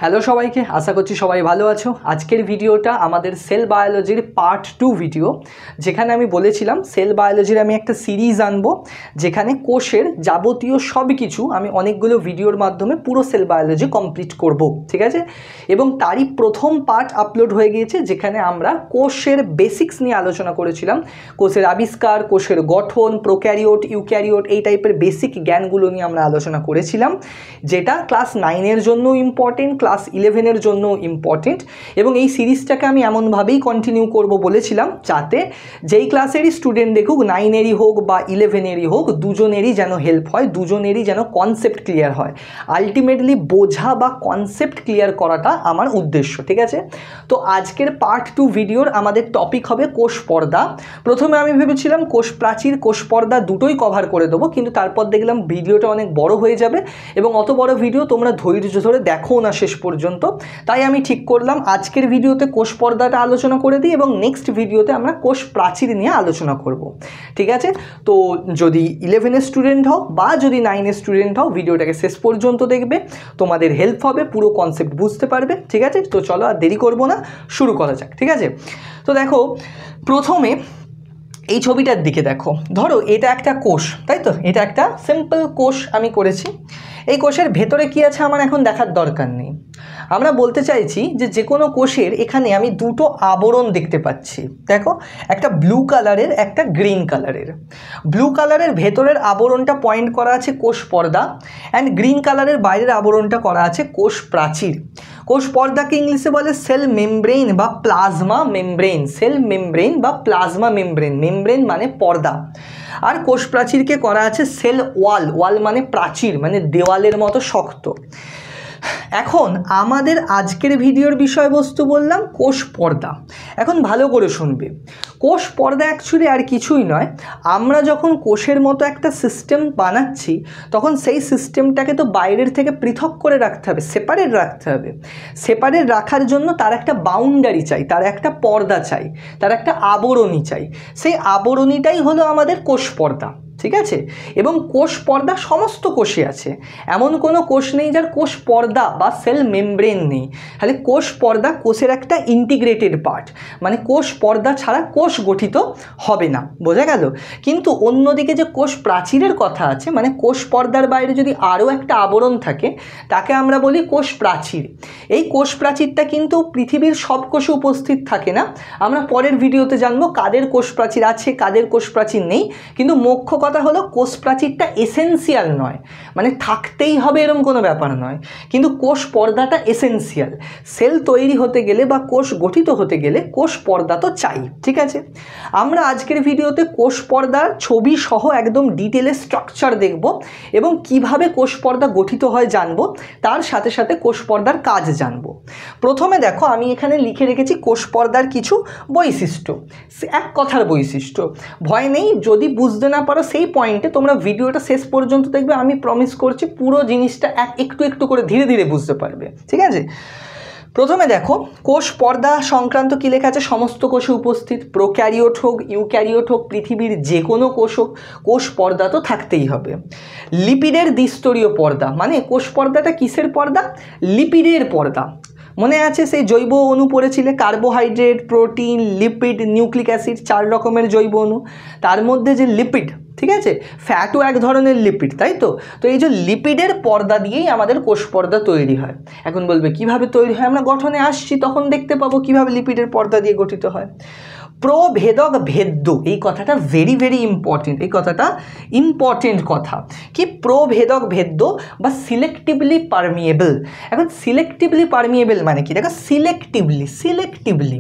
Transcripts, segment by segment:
Hello সবাইকে, আশা করছি সবাই ভালো আছো। আজকের ভিডিওটা আমাদের সেল বায়োলজির পার্ট 2 ভিডিও, যেখানে আমি বলেছিলাম সেল বায়োলজির আমি একটা সিরিজ আনবো, যেখানে কোষের যাবতীয় সব কিছু আমি অনেকগুলো ভিডিওর মাধ্যমে পুরো সেল বায়োলজি কমপ্লিট করব, ঠিক আছে। এবং তারই প্রথম পার্ট আপলোড হয়ে গিয়েছে, যেখানে আমরা কোষের বেসিক্স নিয়ে আলোচনা করেছিলাম। কোষের আবিষ্কার, কোষের গঠন, প্রোক্যারিওট, ইউক্যারিওট, এই টাইপের বেসিক জ্ঞানগুলো নিয়ে আমরা আলোচনা করেছিলাম, যেটা ক্লাস 9-এর জন্য ইম্পর্টেন্ট, ক্লাস 11-এর জন্য ইম্পর্টেন্ট। এবং এই সিরিজটাকে আমি এমনভাবেই কন্টিনিউ করব বলেছিলাম, যাতে যেই ক্লাসেরই স্টুডেন্ট দেখুক, 9-এরই হোক বা 11-এরই হোক, দুজনেরই যেন হেল্প হয়, দুজনেরই যেন কনসেপ্ট ক্লিয়ার হয়। আলটিমেটলি বোঝা বা কনসেপ্ট ক্লিয়ার করাটা আমার উদ্দেশ্য, ঠিক আছে। তো আজকের পার্ট 2 ভিডিওর আমাদের টপিক হবে কোষ পর্দা। প্রথমে আমি ভেবেছিলাম কোষ প্রাচীর, কোষ পর্দা দুটোই কভার করে দেবো, কিন্তু তারপর দেখলাম ভিডিওটা অনেক বড় হয়ে যাবে এবং অত বড় ভিডিও তোমরা ধৈর্য ধরে দেখো না শেষ পর্যন্ত। তাই আমি ঠিক করলাম আজকের ভিডিওতে কোষ পর্দাটা আলোচনা করে দিই এবং নেক্সট ভিডিওতে আমরা কোষ প্রাচীর নিয়ে আলোচনা করব, ঠিক আছে। তো যদি 11-এর স্টুডেন্ট হও বা যদি 9-এর স্টুডেন্ট হও, ভিডিওটাকে শেষ পর্যন্ত দেখবে, তোমাদের হেল্প হবে, পুরো কনসেপ্ট বুঝতে পারবে, ঠিক আছে। তো চলো আর দেরি করবো না, শুরু করা যাক, ঠিক আছে। তো দেখো, প্রথমে এই ছবিটার দিকে দেখো, ধরো এটা একটা কোষ, তাই তো, এটা একটা সিম্পল কোষ আমি করেছি। এই কোষের ভেতরে কি আছে আমার এখন দেখার দরকার নেই। আমরা বলতে চাইছি যে কোনো কোষের এখানে আমি দুটো আবরণ দেখতে পাচ্ছি। দেখো, একটা ব্লু কালারের, একটা গ্রিন কালারের। ব্লু কালারের ভেতরের আবরণটা পয়েন্ট করা আছে কোষ পর্দা, অ্যান্ড গ্রিন কালারের বাইরের আবরণটা করা আছে কোষ প্রাচীর। কোষ পর্দাকে ইংলিশে বলে সেল মেমব্রেন বা প্লাজমা মেমব্রেন। সেল মেমব্রেন বা প্লাজমা মেমব্রেন, মেমব্রেন মানে পর্দা। আর কোষ প্রাচীরকে করা আছে সেল ওয়াল। ওয়াল মানে প্রাচীর, মানে দেওয়ালের মতো শক্ত। এখন আমাদের আজকের ভিডিওর বিষয়বস্তু বললাম কোষ পর্দা। এখন ভালো করে শুনবে, কোষ পর্দা অ্যাকচুয়ালি আর কিছুই নয়। আমরা যখন কোষের মতো একটা সিস্টেম বানাচ্ছি, তখন সেই সিস্টেমটাকে তো বাইরের থেকে পৃথক করে রাখতে হবে, সেপারেট রাখতে হবে। সেপারেট রাখার জন্য তার একটা বাউন্ডারি চাই, তার একটা পর্দা চাই, তার একটা আবরণী চাই। সেই আবরণীটাই হলো আমাদের কোষ পর্দা, ঠিক আছে। এবং কোষ পর্দা সমস্ত কোষে আছে, এমন কোনো কোষ নেই যার কোষ পর্দা বা সেল মেমব্রেন নেই। তাহলে কোষ পর্দা কোষের একটা ইন্টিগ্রেটেড পার্ট, মানে কোষ পর্দা ছাড়া কোষ গঠিত হবে না, বোঝা গেল। কিন্তু অন্যদিকে যে কোষ প্রাচীরের কথা আছে, মানে কোষ পর্দার বাইরে যদি আরও একটা আবরণ থাকে, তাকে আমরা বলি কোষ প্রাচীর। এই কোষ প্রাচীরটা কিন্তু পৃথিবীর সব কোষে উপস্থিত থাকে না। আমরা পরের ভিডিওতে জানবো কাদের কোষ প্রাচীর আছে, কাদের কোষ প্রাচীর নেই। কিন্তু মুখ্য কথা হলো কোষ প্রাচীরটা এসেন্সিয়াল নয়, মানে থাকতেই হবে এরকম কোনো ব্যাপার নয়, কিন্তু কোষ পর্দাটা এসেন্সিয়াল। সেল তৈরি হতে গেলে বা কোষ গঠিত হতে গেলে কোষ পর্দা তো চাই, ঠিক আছে। আমরা আজকের ভিডিওতে কোষ পর্দার ছবি সহ একদম ডিটেলে স্ট্রাকচার দেখব এবং কিভাবে কোষ পর্দা গঠিত হয় জানবো, তার সাথে সাথে কোষ পর্দার কাজ জানবো। প্রথমে দেখো, আমি এখানে লিখে রেখেছি কোষ পর্দার কিছু বৈশিষ্ট্য, এক কথার বৈশিষ্ট্য। ভয় নেই, যদি বুঝতে না পারো সেই পয়েন্টে তোমরা ভিডিওটা শেষ পর্যন্ত দেখবে, আমি প্রমিস করছি পুরো জিনিসটা একটু একটু করে ধীরে ধীরে বুঝতে পারবে, ঠিক আছে। প্রথমে দেখো, কোষ পর্দা সংক্রান্ত কী লেখা আছে, সমস্ত কোষে উপস্থিত, প্রোক্যারিওট হোক ইউক্যারিওট হোক, পৃথিবীর যে কোনো কোষ হোক, কোষ পর্দা তো থাকতেই হবে। লিপিডের দ্বিস্তরীয় পর্দা, মানে কোষ পর্দাটা কিসের পর্দা? লিপিডের পর্দা। মনে আছে সেই জৈব অণু পড়েছিলে, carbohydrate, protein, lipid, nucleic acid, 4 রকমের জৈব অণু। তার মধ্যে যে লিপিড, ঠিক আছে, ফ্যাটও এক ধরনের লিপিড, তাই তো। তো এই যে লিপিডের পর্দা দিয়েই আমাদের কোষ পর্দা তৈরি হয়। এখন বলবে কিভাবে তৈরি হয়, আমরা গঠনে আসছি তখন দেখতে পাবো কিভাবে লিপিডের পর্দা দিয়ে গঠিত হয়। প্রভেদক ভেদ্য, এই কথাটা ভেরি ভেরি ইম্পর্টেন্ট, এই কথাটা ইম্পর্টেন্ট কথা। কি প্রভেদক ভেদ্য বা সিলেক্টিভলি পারমিয়েবল। এখন সিলেক্টিভলি পারমিয়েবল মানে কি, দেখো, সিলেক্টিভলি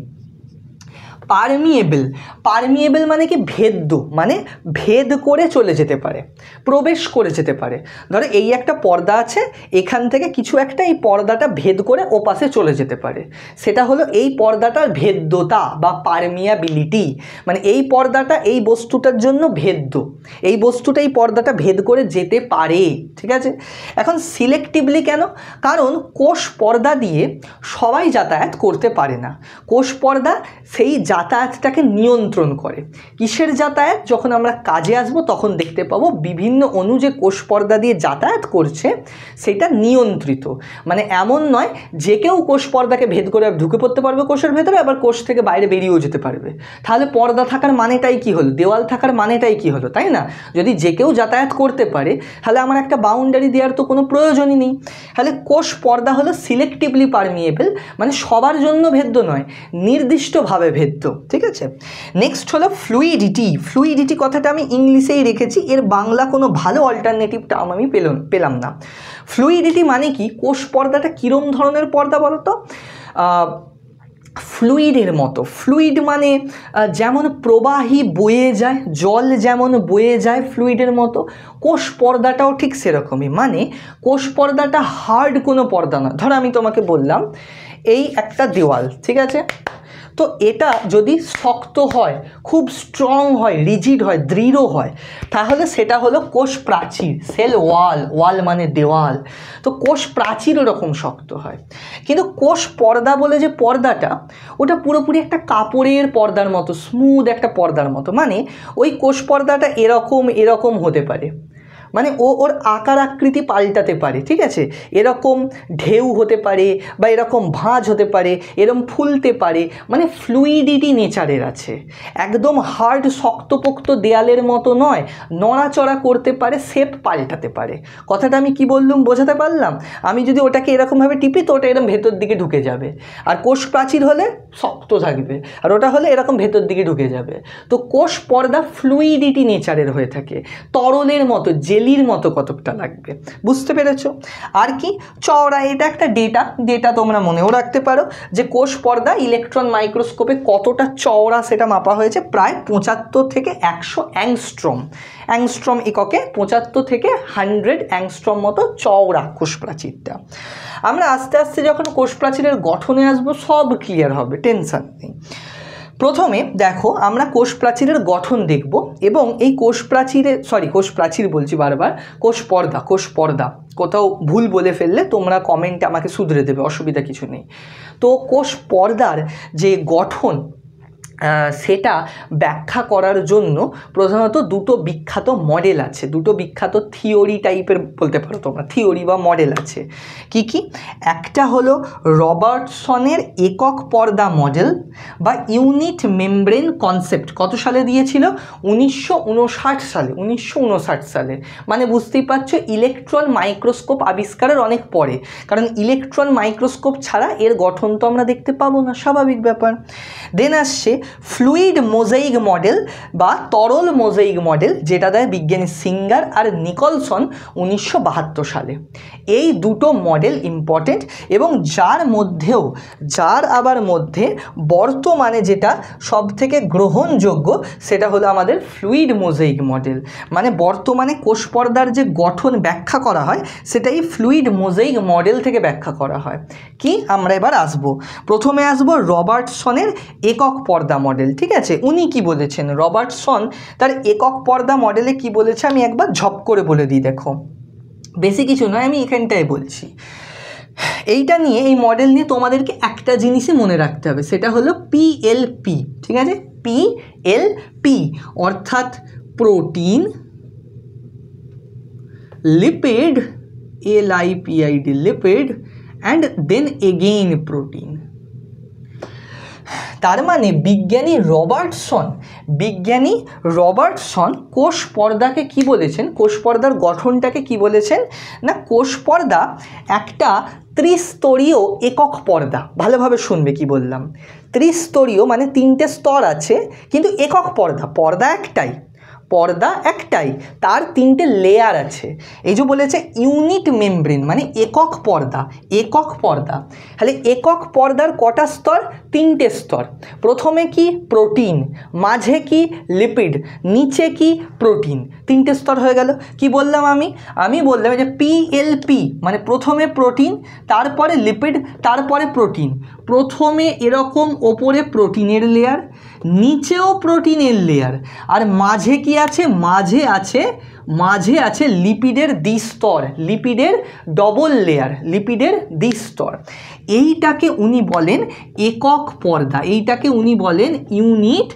পারমিয়েবল। পারমিয়েবল মানে কি, ভেদ্য, মানে ভেদ করে চলে যেতে পারে, প্রবেশ করে যেতে পারে। ধরো এই একটা পর্দা আছে, এখান থেকে কিছু একটা এই পর্দাটা ভেদ করে ওপাশে চলে যেতে পারে, সেটা হলো এই পর্দাটার ভেদ্যতা বা পারমিয়াবিলিটি। মানে এই পর্দাটা এই বস্তুটার জন্য ভেদ্য, এই বস্তুটা এই পর্দাটা ভেদ করে যেতে পারে, ঠিক আছে। এখন সিলেক্টিভলি কেন? কারণ কোষ পর্দা দিয়ে সবাই যাতায়াত করতে পারে না। কোষ পর্দা সেই যাতায়াতটাকে নিয়ন্ত্রণ করে। কিসের যাতায়াত? যখন আমরা কাজে আসব তখন দেখতে পাবো বিভিন্ন অণু যে কোষ পর্দা দিয়ে যাতায়াত করছে সেটা নিয়ন্ত্রিত। মানে এমন নয় যে কেউ কোষ পর্দাকে ভেদ করে ঢুকে পড়তে পারবে কোষের ভেতরে, আবার কোষ থেকে বাইরে বেরিয়েও যেতে পারবে। তাহলে পর্দা থাকার মানেটাই কি হলো? দেওয়াল থাকার মানেটাই কি হলো, তাই না? যদি যে কেউ যাতায়াত করতে পারে তাহলে আমার একটা বাউন্ডারি দেওয়ার তো কোনো প্রয়োজনই নেই। তাহলে কোষ পর্দা হলো সিলেক্টিভলি পারমিয়েবল, মানে সবার জন্য ভেদ্য নয়, নির্দিষ্টভাবে ভেদ্য। ঠিক আছে, নেক্সট হলো ফ্লুইডিটি। ফ্লুইডিটি কথাটা আমি ইংলিশেই রেখেছি, এর বাংলা কোনো ভালো অল্টারনেটিভ টার্ম আমি পেলাম না। ফ্লুইডিটি মানে কি? কোষ পর্দাটা কীরম ধরনের পর্দা বলো তো? ফ্লুইডের মতো। ফ্লুইড মানে যেমন প্রবাহী বয়ে যায়, জল যেমন বয়ে যায় ফ্লুইডের মতো, কোষ পর্দাটাও ঠিক সেরকমই। মানে কোষ পর্দাটা হার্ড কোনো পর্দা না। ধরো আমি তোমাকে বললাম এই একটা দেওয়াল, ঠিক আছে, তো এটা যদি শক্ত হয়, খুব স্ট্রং হয়, রিজিড হয়, দৃঢ় হয়, তাহলে সেটা হলো কোষ প্রাচীর, সেল ওয়াল। ওয়াল মানে দেওয়াল। তো কোষ প্রাচীর ওরকম শক্ত হয়। কিন্তু কোষ পর্দা বলে যে পর্দাটা, ওটা পুরোপুরি একটা কাপড়ের পর্দার মতো, স্মুথ একটা পর্দার মতো। মানে ওই কোষ পর্দাটা এরকম হতে পারে, মানে ওর আকার আকৃতি পাল্টাতে পারে। ঠিক আছে, এরকম ঢেউ হতে পারে, বা এরকম ভাঁজ হতে পারে, এরকম ফুলতে পারে, মানে ফ্লুইডিটি নেচারের আছে। একদম হার্ড শক্তপোক্ত দেয়ালের মতো নয়, নড়াচড়া করতে পারে, শেপ পাল্টাতে পারে। কথাটা আমি কি বললাম বোঝাতে পারলাম? আমি যদি ওটাকে এরকমভাবে টিপি তো ওটা এরকম ভেতর দিকে ঢুকে যাবে, আর কোষ প্রাচীর হলে শক্ত থাকবে, আর ওটা হলে এরকম ভেতর দিকে ঢুকে যাবে। তো কোষ পর্দা ফ্লুইডিটি নেচারের হয়ে থাকে, তরলের মতো, জেলির মতো কতকটা লাগবে। বুঝতে পেরেছো? আর কি চওড়া, এটা একটা ডেটা তোমরা মনেও রাখতে পারো যে কোষ পর্দা ইলেকট্রন মাইক্রোস্কোপে কতটা চওড়া সেটা মাপা হয়েছে, প্রায় 75 থেকে 100 অ্যাংস্ট্রম। অ্যাংস্ট্রম এককে 75 থেকে 100 অ্যাংস্ট্রম মতো চওড়া কোষ প্রাচীরটা। আমরা আস্তে আস্তে যখন কোষ প্রাচীরের গঠনে আসবো সব ক্লিয়ার হবে, টেনশন নেই। প্রথমে দেখো আমরা কোষ প্রাচীরের গঠন দেখব, এবং এই কোষ প্রাচীর বলছি বারবার, কোষ পর্দা কোথাও ভুল বলে ফেললে তোমরা কমেন্টে আমাকে শুধরে দেবে, অসুবিধা কিছু নেই। তো কোষ পর্দার যে গঠন সেটা ব্যাখ্যা করার জন্য প্রধানত দুটো বিখ্যাত মডেল আছে, দুটো বিখ্যাত থিওরি টাইপের বলতে পারো তোমরা, থিওরি বা মডেল আছে। কি কি? একটা হলো রবার্টসনের একক পর্দা মডেল বা ইউনিট মেমব্রেন কনসেপ্ট। কত সালে দিয়েছিল? 1959 সালে। মানে বুঝতেই পারছো ইলেকট্রন মাইক্রোস্কোপ আবিষ্কারের অনেক পরে, কারণ ইলেকট্রন মাইক্রোস্কোপ ছাড়া এর গঠন তো আমরা দেখতে পাবো না, স্বাভাবিক ব্যাপার। দেন আসছে ফ্লুইড মোজাইক মডেল বা তরল মোজাইক মডেল, যেটা দেয় বিজ্ঞানী সিঙ্গার আর নিকলসন 1972 সালে। এই দুটো মডেল ইম্পর্টেন্ট, এবং যার আবার মধ্যে বর্তমানে যেটা সব থেকে গ্রহণযোগ্য সেটা হলো আমাদের ফ্লুইড মোজাইক মডেল। মানে বর্তমানে কোষ পর্দার যে গঠন ব্যাখ্যা করা হয় সেটা এই ফ্লুইড মোজাইক মডেল থেকে ব্যাখ্যা করা হয়। কি আমরা এবার প্রথমে আসবো রবার্টসনের একক পর্দা মডেল। ঠিক আছে, উনি কি বলেছেন? রবার্টসন তার একক পর্দা মডেলে কি বলেছে আমি একবার ঝপ করে বলে দিই। দেখো, বেশি কিছু নয়, আমি এখানটায় বলছি। এইটা নিয়ে, এই মডেল নিয়ে তোমাদেরকে একটা জিনিসই মনে রাখতে হবে, সেটা হলো PLP। ঠিক আছে, PLP অর্থাৎ protein, lipid, LIPID lipid, and then again protein. তার মানে বিজ্ঞানী রবার্টসন কোষ পর্দাকে কি বলেছেন, কোষ পর্দার গঠনটাকে কি বলেছেন না, কোষ পর্দা একটা ত্রিস্তরীয় একক পর্দা। ভালোভাবে শুনবে কি বললাম, ত্রিস্তরীয় মানে 3টে স্তর আছে, কিন্তু একক পর্দা একটাই, তার 3টে লেয়ার আছে। এই যে বলেছে ইউনিট মেমব্রেন মানে একক পর্দা। তাহলে একক পর্দার কটা স্তর? 3টে স্তর। প্রথমে কি? প্রোটিন, মাঝে কি? লিপিড, নিচে কি? প্রোটিন। 3টে স্তর হয়ে গেল। কি বললাম আমি বললাম যে PLP মানে প্রথমে প্রোটিন, তারপরে লিপিড, তারপরে প্রোটিন। প্রথমে এরকম ওপরে প্রোটিনের লেয়ার, নিচেও প্রোটিনের লেয়ার, আর মাঝে কি আছে মাঝে আছে লিপিডের দ্বিস্তর, লিপিডের ডবল লেয়ার, লিপিডের দ্বিস্তর। এইটাকে উনি বলেন একক পর্দা, এইটাকে উনি বলেন ইউনিট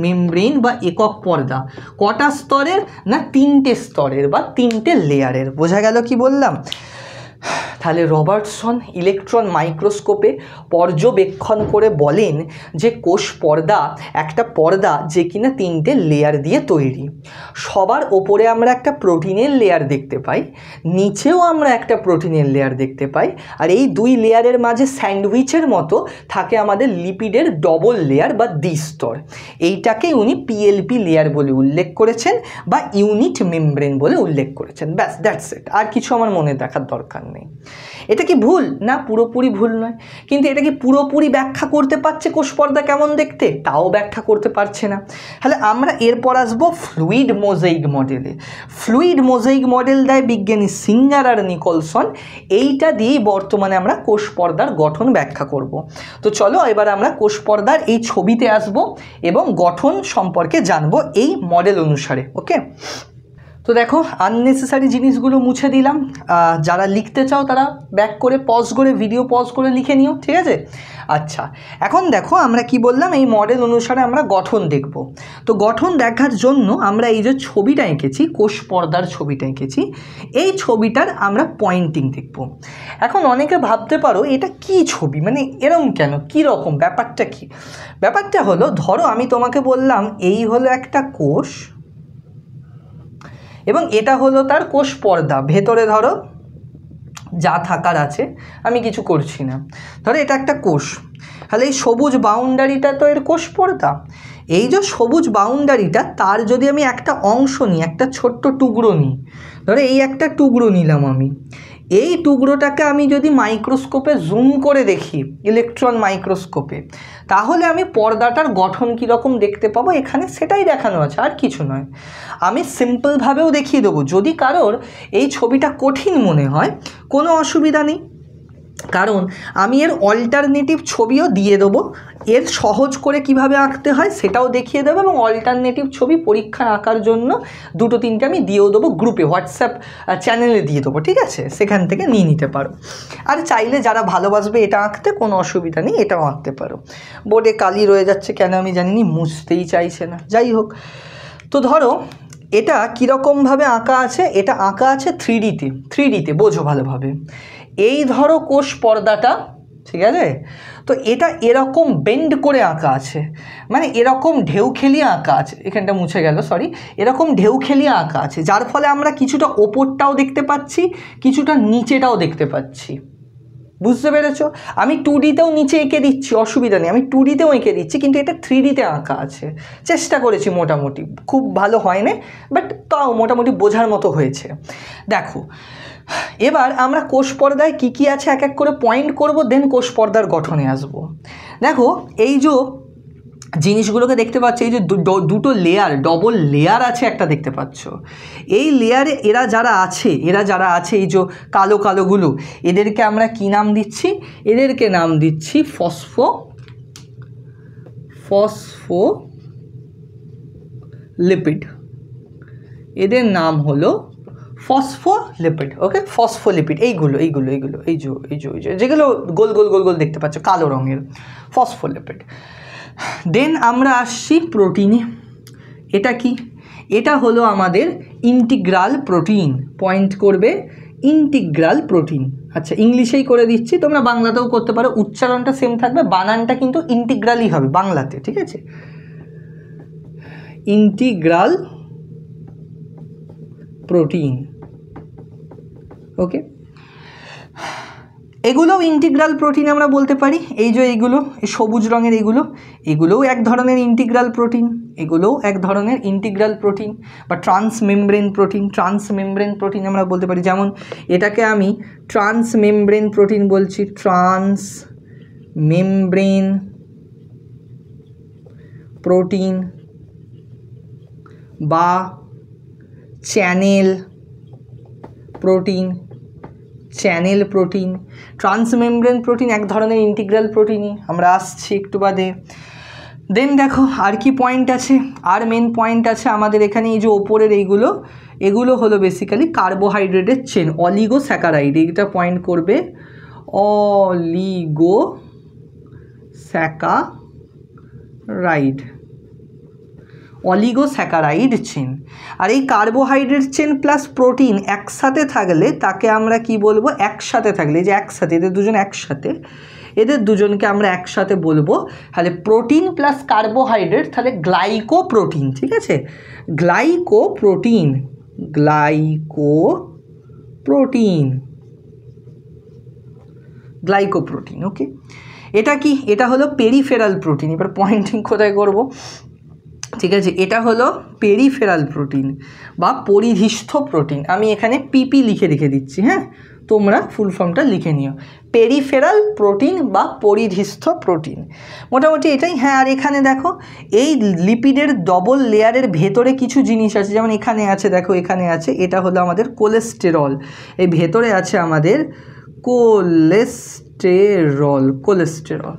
মেমব্রেন বা একক পর্দা। কটা স্তরের? না 3টে স্তরের বা 3টে লেয়ারের। বোঝা গেল কি বললাম? তাহলে রবার্টসন ইলেকট্রন মাইক্রোস্কোপে পর্যবেক্ষণ করে বলেন যে কোষ পর্দা একটা পর্দা যে কিনা 3টে লেয়ার দিয়ে তৈরি। সবার ওপরে আমরা একটা প্রোটিনের লেয়ার দেখতে পাই, নিচেও আমরা একটা প্রোটিনের লেয়ার দেখতে পাই, আর এই 2 লেয়ারের মাঝে স্যান্ডউইচের মতো থাকে আমাদের লিপিডের ডবল লেয়ার বা দ্বিস্তর। এইটাকেই উনি পিএলপি লেয়ার বলে উল্লেখ করেছেন বা ইউনিট মেমব্রেন বলে উল্লেখ করেছেন। ব্যাস, দ্যাটস ইট। আর কিছু আমার মনে রাখার দরকার নেই। এটা কি ভুল? না, পুরোপুরি ভুল নয়। কিন্তু এটা কি পুরোপুরি ব্যাখ্যা করতে পারছে কোষ পর্দা কেমন দেখতে? তাও ব্যাখ্যা করতে পারছে না। তাহলে আমরা এরপর আসবো ফ্লুইড মোজাইক মডেলে। ফ্লুইড মোজাইক মডেল দেয় বিজ্ঞানী সিঙ্গার আর নিকলসন। এইটা দিয়েই বর্তমানে আমরা কোষ পর্দার গঠন ব্যাখ্যা করব। তো চলো এবার আমরা কোষ পর্দার এই ছবিতে আসব এবং গঠন সম্পর্কে জানবো এই মডেল অনুসারে। ওকে, তো দেখো আননেসেসারি জিনিসগুলো মুছে দিলাম। যারা লিখতে চাও তারা ব্যাক করে পজ করে ভিডিও পজ করে লিখে নিও, ঠিক আছে? আচ্ছা, এখন দেখো আমরা কি বললাম, এই মডেল অনুসারে আমরা গঠন দেখব। তো গঠন দেখার জন্য আমরা এই যে ছবিটা এঁকেছি, কোষ পর্দার ছবিটা এঁকেছি, এই ছবিটার আমরা পয়েন্টিং দেখব। এখন অনেকে ভাবতে পারো এটা কি ছবি, মানে এরকম কেন, কি রকম, ব্যাপারটা কি? ব্যাপারটা হলো, ধরো আমি তোমাকে বললাম এই হলো একটা কোষ এবং এটা হলো তার কোষ পর্দা। ভেতরে ধরো যা থাকার আছে, আমি কিছু করছি না, ধরো এটা একটা কোষ। তাহলে এই সবুজ বাউন্ডারিটা তো এর কোষ পর্দা। এই যে সবুজ বাউন্ডারিটা, তার যদি আমি একটা অংশ নিই, একটা ছোট্ট টুকরো নিই, ধরো এই একটা টুকরো নিলাম আমি, এই টুকরোটাকে আমি যদি মাইক্রোস্কোপে জুম করে দেখি, ইলেকট্রন মাইক্রোস্কোপে, তাহলে আমি পর্দাটার গঠন কীরকম দেখতে পাবো এখানে সেটাই দেখানো আছে, আর কিছু নয়। আমি সিম্পলভাবেও দেখিয়ে দেবো। যদি কারোর এই ছবিটা কঠিন মনে হয়, কোনো অসুবিধা নেই, কারণ আমি এর অল্টারনেটিভ ছবিও দিয়ে দেবো। এর সহজ করে কিভাবে আঁকতে হয় সেটাও দেখিয়ে দেবো, এবং অল্টারনেটিভ ছবি পরীক্ষায় আঁকার জন্য 2-3টে আমি দিয়েও দেবো, গ্রুপে হোয়াটসঅ্যাপ চ্যানেলে দিয়ে দেবো, ঠিক আছে? সেখান থেকে নিয়ে নিতে পারো। আর চাইলে যারা ভালোবাসবে এটা আঁকতে, কোনো অসুবিধা নেই, এটাও আঁকতে পারো। বোর্ডে কালি রয়ে যাচ্ছে কেন আমি জানিনি, মুছতেই চাইছে না, যাই হোক। তো ধরো এটা কীরকমভাবে আঁকা আছে, এটা আঁকা আছে 3Dতে, বোঝো ভালোভাবে। এই ধরো কোষ পর্দাটা, ঠিক আছে? তো এটা এরকম বেন্ড করে আঁকা আছে, মানে এরকম ঢেউ খেলিয়ে আঁকা আছে, এখানটা মুছে গেল, সরি, এরকম ঢেউ খেলিয়ে আঁকা আছে, যার ফলে আমরা কিছুটা ওপরটাও দেখতে পাচ্ছি, কিছুটা নিচেটাও দেখতে পাচ্ছি। বুঝতে পেরেছো? আমি 2Dতেও নিচে এঁকে দিচ্ছি, অসুবিধা নেই, আমি 2Dতেও এঁকে দিচ্ছি, কিন্তু এটা 3Dতে আঁকা আছে। চেষ্টা করেছি মোটামুটি, খুব ভালো হয় না, বাট তাও মোটামুটি বোঝার মতো হয়েছে। দেখো এবার আমরা কোষ পর্দায় কী কী আছে এক এক করে পয়েন্ট করব, দেন কোষ পর্দার গঠনে আসব। দেখো এই যে জিনিসগুলোকে দেখতে পাচ্ছ, এই যে দুটো লেয়ার, ডবল লেয়ার আছে একটা, দেখতে পাচ্ছ? এই লেয়ারে এরা যারা আছে এই যে কালো কালোগুলো, এদেরকে আমরা কি নাম দিচ্ছি? এদেরকে নাম দিচ্ছি ফসফোলিপিড। এদের নাম হলো ফসফোলিপিড। ওকে, ফসফোলিপিড। এইগুলো এই যে যেগুলো গোল গোল গোল গোল দেখতে পাচ্ছ কালো রঙের, ফসফোলিপিড। দেন আমরা আসছি প্রোটিনে। এটা কি? এটা হলো আমাদের ইন্টিগ্রাল প্রোটিন। পয়েন্ট করবে ইন্টিগ্রাল প্রোটিন। আচ্ছা, ইংলিশেই করে দিচ্ছি, তোমরা বাংলাতেও করতে পারো, উচ্চারণটা সেম থাকবে, বানানটা কিন্তু ইন্টিগ্রালই হবে বাংলাতে, ঠিক আছে? Integral protein. ওকে, এগুলোও ইন্টিগ্রাল প্রোটিন আমরা বলতে পারি। এই যে এইগুলো, এই সবুজ রঙের এগুলোও এক ধরনের ইন্টিগ্রাল প্রোটিন, এগুলোও এক ধরনের ইন্টিগ্রাল প্রোটিন বা ট্রান্সমেমব্রেন প্রোটিন আমরা বলতে পারি। যেমন এটাকে আমি ট্রান্সমেমব্রেন প্রোটিন বলছি, ট্রান্সমেমব্রেন প্রোটিন বা চ্যানেল প্রোটিন। ট্রান্সমেমব্রেন প্রোটিন এক ধরনের ইন্টিগ্রাল প্রোটিনই, আমরা আসছি একটু বাদে। দেন দেখো আর কি পয়েন্ট আছে, আর মেন পয়েন্ট আছে আমাদের এখানে। এই যে ওপরের এগুলো হলো বেসিক্যালি কার্বোহাইড্রেটের চেন, অলিগোস্যাকারাইড, এইটা পয়েন্ট করবে, অলিগোস্যাকারাইড চেন। আর এই কার্বোহাইড্রেট চেন প্লাস প্রোটিন একসাথে থাকলে তাকে আমরা কি বলবো, একসাথে থাকলে, যে একসাথে, এদের দুজনকে আমরা একসাথে বলবো তাহলে প্রোটিন প্লাস কার্বোহাইড্রেট, তাহলে গ্লাইকোপ্রোটিন। ঠিক আছে, গ্লাইকোপ্রোটিন। ওকে, এটা কি, এটা হলো পেরিফেরাল প্রোটিন। এবার পয়েন্টিং কোথায় করব, ঠিক আছে, এটা হলো পেরিফেরাল প্রোটিন বা পরিধিস্থ প্রোটিন। আমি এখানে পিপি লিখে রেখে দিচ্ছি, হ্যাঁ, তোমরা ফুল ফর্মটা লিখে নিও, পেরিফেরাল প্রোটিন বা পরিধিস্থ প্রোটিন, মোটামুটি এটাই। হ্যাঁ, আর এখানে দেখো এই লিপিডের ডবল লেয়ারের ভেতরে কিছু জিনিস আছে, যেমন এখানে আছে, দেখো এখানে আছে, এটা হলো আমাদের কোলেস্টেরল, এই ভেতরে আছে আমাদের কোলেস্টেরল।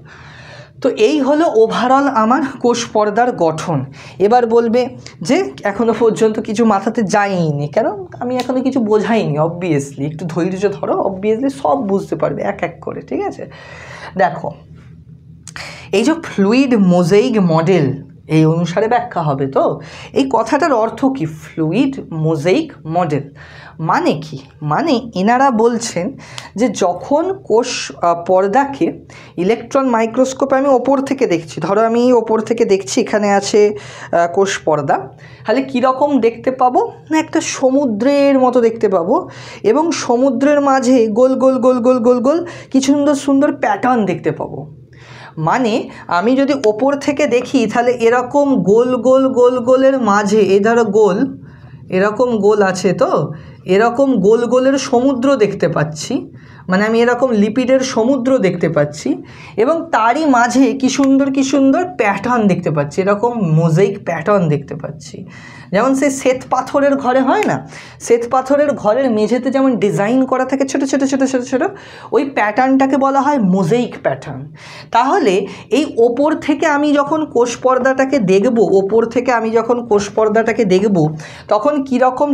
তো এই হলো ওভারঅল আমার কোষ পর্দার গঠন। এবার বলবে যে এখনও পর্যন্ত কিছু মাথাতে যায়নি, কেন, আমি এখনও কিছু বোঝাইনি। অবভিয়াসলি একটু ধৈর্য ধরো, অবভিয়াসলি সব বুঝতে পারবে এক এক করে। ঠিক আছে, দেখো এই যে ফ্লুইড মোজাইক মডেল, এই অনুসারে ব্যাখ্যা হবে। তো এই কথাটার অর্থ কি, ফ্লুইড মোজাইক মডেল মানে কি, মানে এনারা বলছেন যে যখন কোষ পর্দাকে ইলেকট্রন মাইক্রোস্কোপে আমি ওপর থেকে দেখছি, ধরো আমি ওপর থেকে দেখছি, এখানে আছে কোষ পর্দা, তাহলে কীরকম দেখতে পাবো না, একটা সমুদ্রের মতো দেখতে পাবো, এবং সমুদ্রের মাঝে গোল গোল গোল গোল গোল গোল কিছু সুন্দর সুন্দর প্যাটার্ন দেখতে পাবো। মানে আমি যদি ওপর থেকে দেখি তাহলে এরকম গোল গোল গোল গোলের মাঝে, এই ধরো গোল, এরকম গোল আছে, তো এরকম গোল গোলের সমুদ্র দেখতে পাচ্ছি, মানে আমি এরকম লিপিডের সমুদ্র দেখতে পাচ্ছি, এবং তারই মাঝে কি সুন্দর প্যাটার্ন দেখতে পাচ্ছি, এরকম মোজাইক প্যাটার্ন দেখতে পাচ্ছি। যেমন সেই শ্বেত পাথরের ঘরে হয় না, শ্বেত পাথরের ঘরের মেঝেতে যেমন ডিজাইন করা থাকে ছোটো ছোটো ছোটো ছোটো ছোটো, ওই প্যাটার্নটাকে বলা হয় মোজাইক প্যাটার্ন। তাহলে এই ওপর থেকে আমি যখন কোষ পর্দাটাকে দেখব, তখন কীরকম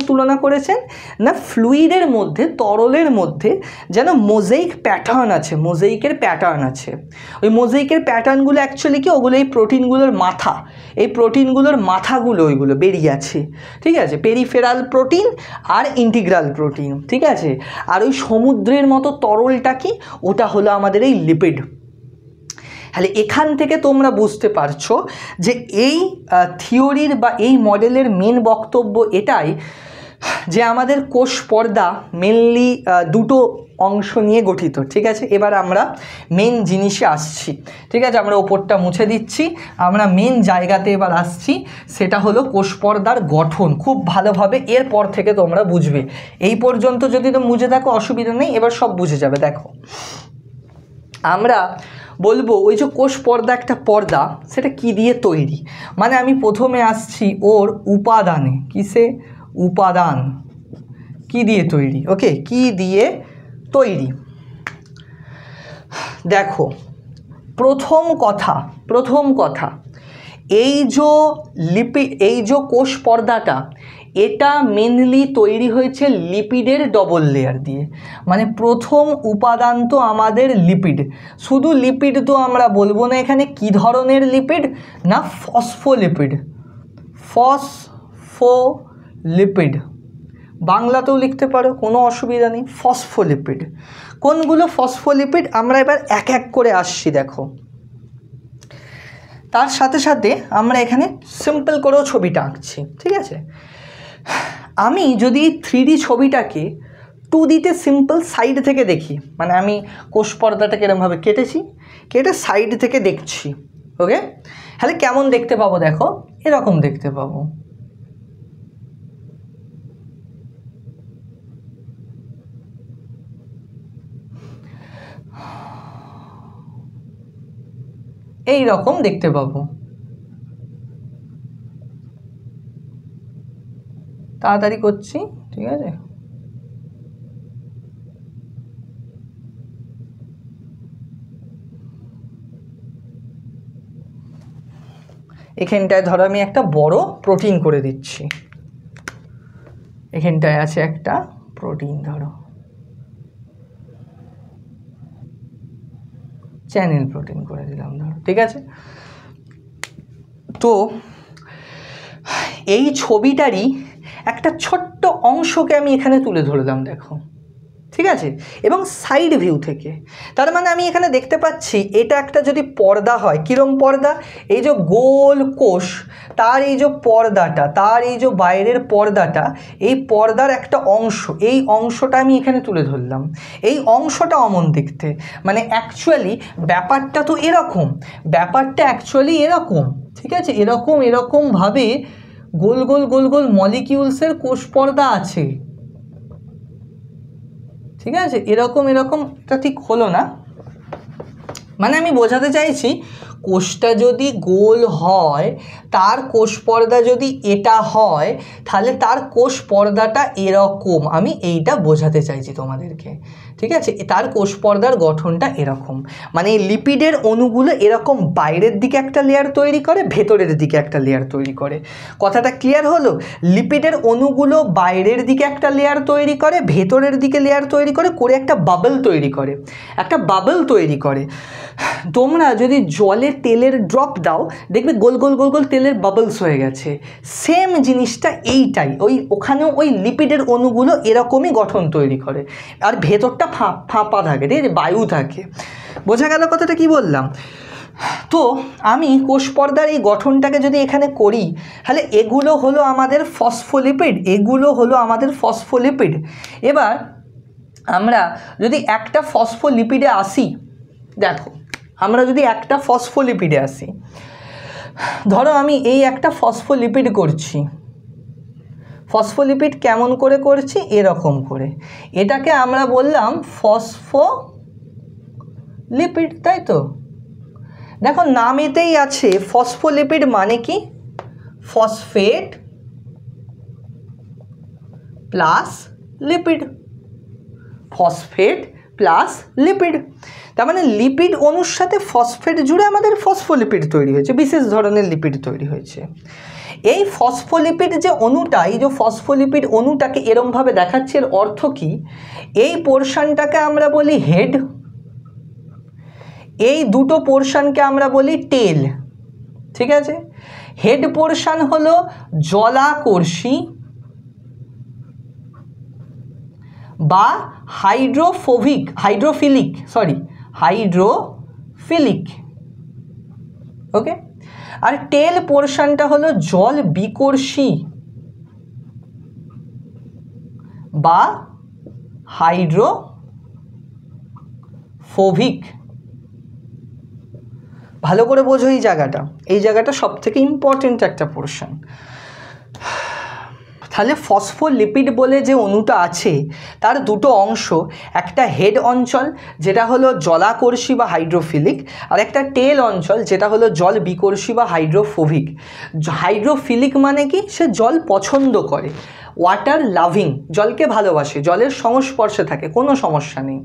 তুলনা করেছেন না, ফ্লুইডের মধ্যে, তরলের মধ্যে যেন মোজাইক প্যাটার্ন আছে, মোজাইকের প্যাটার্ন আছে। ওই মোজাইকের প্যাটার্নগুলো অ্যাকচুয়ালি কি, ওগুলো এই প্রোটিনগুলোর মাথা, এই প্রোটিনগুলোর মাথাগুলো ওইগুলো বেরিয়ে আছে। ঠিক আছে, পেরিফেরাল প্রোটিন আর ইন্টিগ্রাল প্রোটিন। ঠিক আছে, আর ওই সমুদ্রের মতো তরলটা কি, ওটা হলো আমাদের এই লিপিড। তাহলে এখান থেকে তোমরা বুঝতে পারছো যে এই থিওরির বা এই মডেলের মেন বক্তব্য এটাই যে আমাদের কোষ পর্দা মেনলি দুটো অংশ নিয়ে গঠিত। ঠিক আছে, এবার আমরা মেন জিনিসে আসছি। ঠিক আছে, আমরা ওপরটা মুছে দিচ্ছি, আমরা মেন জায়গাতে এবার আসছি, সেটা হলো কোষ পর্দার গঠন। খুব ভালোভাবে এরপর থেকে তোমরা বুঝবে, এই পর্যন্ত যদি তো মুছে থাকো অসুবিধা নেই, এবার সব বুঝে যাবে। দেখো আমরা বলবো ওই যে কোষ পর্দা একটা পর্দা, সেটা কি দিয়ে তৈরি, মানে আমি প্রথমে আসছি ওর উপাদানে, কিসে, উপাদান কি দিয়ে তৈরি। ওকে, কি দিয়ে তৈরি, দেখো প্রথম কথা এই যে কোষ পর্দাটা, এটা মেনলি তৈরি হয়েছে লিপিডের ডবল লেয়ার দিয়ে। মানে প্রথম উপাদান তো আমাদের লিপিড, শুধু লিপিড তো আমরা বলবো না, এখানে কি ধরনের লিপিড না, ফসফোলিপিড, বাংলাতেও লিখতে পারো, কোনো অসুবিধা নেই। ফসফোলিপিড, কোনগুলো ফসফোলিপিড আমরা এবার এক এক করে আসছি। দেখো তার সাথে সাথে আমরা এখানে সিম্পল করেও ছবিটা আঁকছি। ঠিক আছে, আমি যদি 3D ছবিটাকে 2Dতে সিম্পল সাইড থেকে দেখি, মানে আমি কোষ পর্দাটাকে এরকমভাবে কেটে সাইড থেকে দেখছি, ওকে, তাহলে কেমন দেখতে পাবো, দেখো এরকম দেখতে পাবো। এই রকম দেখতে পাবো। তাড়াতাড়ি করছি, ঠিক আছে, এখানটায় ধরো আমি একটা বড় প্রোটিন করে দিচ্ছি, এখানটায় আছে একটা প্রোটিন, ধরো চ্যানেল প্রোটিন করে দিলাম ধরো, ঠিক আছে। তো এই ছবিটারই একটা ছোট্ট অংশকে আমি এখানে তুলে ধরলাম, দেখো, ঠিক আছে, এবং সাইড ভিউ থেকে। তার মানে আমি এখানে দেখতে পাচ্ছি এটা একটা যদি পর্দা হয়, কীরকম পর্দা, এই যে গোল কোষ, তার এই যে পর্দাটা, তার এই যে বাইরের পর্দাটা, এই পর্দার একটা অংশ, এই অংশটা আমি এখানে তুলে ধরলাম। এই অংশটা অমন দেখতে, মানে অ্যাকচুয়ালি ব্যাপারটা তো এরকম, ব্যাপারটা অ্যাকচুয়ালি এরকম, ঠিক আছে, এরকমভাবে গোল গোল গোল গোল মলিকিউলসের কোষ পর্দা আছে, ঠিক আছে, এরকম এটা ঠিক হলো না, মানে আমি বোঝাতে চাইছি কোষটা যদি গোল হয়, তার কোষ পর্দা যদি এটা হয়, তাহলে তার কোষ পর্দাটা এরকম, আমি এইটা বোঝাতে চাইছি তোমাদেরকে, ঠিক আছে। তার কোষ পর্দার গঠনটা এরকম, মানে লিপিডের অণুগুলো এরকম বাইরের দিকে একটা লেয়ার তৈরি করে, ভেতরের দিকে একটা লেয়ার তৈরি করে। কথাটা ক্লিয়ার হলো? লিপিডের অণুগুলো বাইরের দিকে একটা লেয়ার তৈরি করে, ভেতরের দিকে লেয়ার তৈরি করে, করে একটা বাবল তৈরি করে, একটা বাবল তৈরি করে। তোমরা যদি জলে তেলের ড্রপ দাও, দেখবে গোল গোল গোল গোল তেলের বাবলস হয়ে গেছে। সেম জিনিসটা এইটাই, ওখানেও ওই লিপিডের অণুগুলো এরকমই গঠন তৈরি করে, আর ভেতরটা ফাঁপা থাকে, ঠিক আছে, বায়ু থাকে। বোঝা গেল কথাটা কি বললাম? তো আমি কোষ পর্দার এই গঠনটাকে যদি এখানে করি, তাহলে এগুলো হলো আমাদের ফসফোলিপিড, এগুলো হলো আমাদের ফসফোলিপিড। এবার আমরা যদি একটা ফসফোলিপিডে আসি, দেখো, আমরা যদি একটা ফসফোলিপিডে আসি, ধরো আমি এই একটা ফসফোলিপিড করছি, ফসফোলিপিড কেমন করে করছি, এরকম করে, এটাকে আমরা বললাম ফসফোলিপিড, তাই তো? দেখো নামেতেই আছে, ফসফোলিপিড মানে কি, phosphate plus lipid, phosphate plus lipid. তার মানে লিপিড অণুর সাথে ফসফেট জুড়ে আমাদের ফসফোলিপিড তৈরি হয়েছে, বিশেষ ধরনের লিপিড তৈরি হয়েছে। এই ফসফোলিপিড যে অণুটা, এই যে ফসফোলিপিড অণুটাকে এরমভাবে দেখাচ্ছে, এর অর্থ কি, এই পোর্শনটাকে আমরা বলি হেড, এই দুটো পোর্শনকে আমরা বলি টেল, ঠিক আছে। হেড পোর্শন হলো জলাকর্ষী বা হাইড্রোফিলিক, ওকে। আর টেল পোর্শনটা হলো জল বিকর্ষী বা হাইড্রোফোবিক। ভালো করে বোঝো এই জায়গাটা সব থেকে ইম্পর্টেন্ট একটা পোর্শন। তাহলে ফসফোলিপিড বলে যে অণুটা আছে, তার দুটো অংশ, একটা হেড অঞ্চল যেটা হলো জলাকর্ষী বা হাইড্রোফিলিক, আর একটা টেল অঞ্চল যেটা হলো জল বিকর্ষী বা হাইড্রোফোবিক। হাইড্রোফিলিক মানে কি, সে জল পছন্দ করে, ওয়াটার লাভিং, জলকে ভালোবাসে, জলের সংস্পর্শে থাকে, কোনো সমস্যা নেই।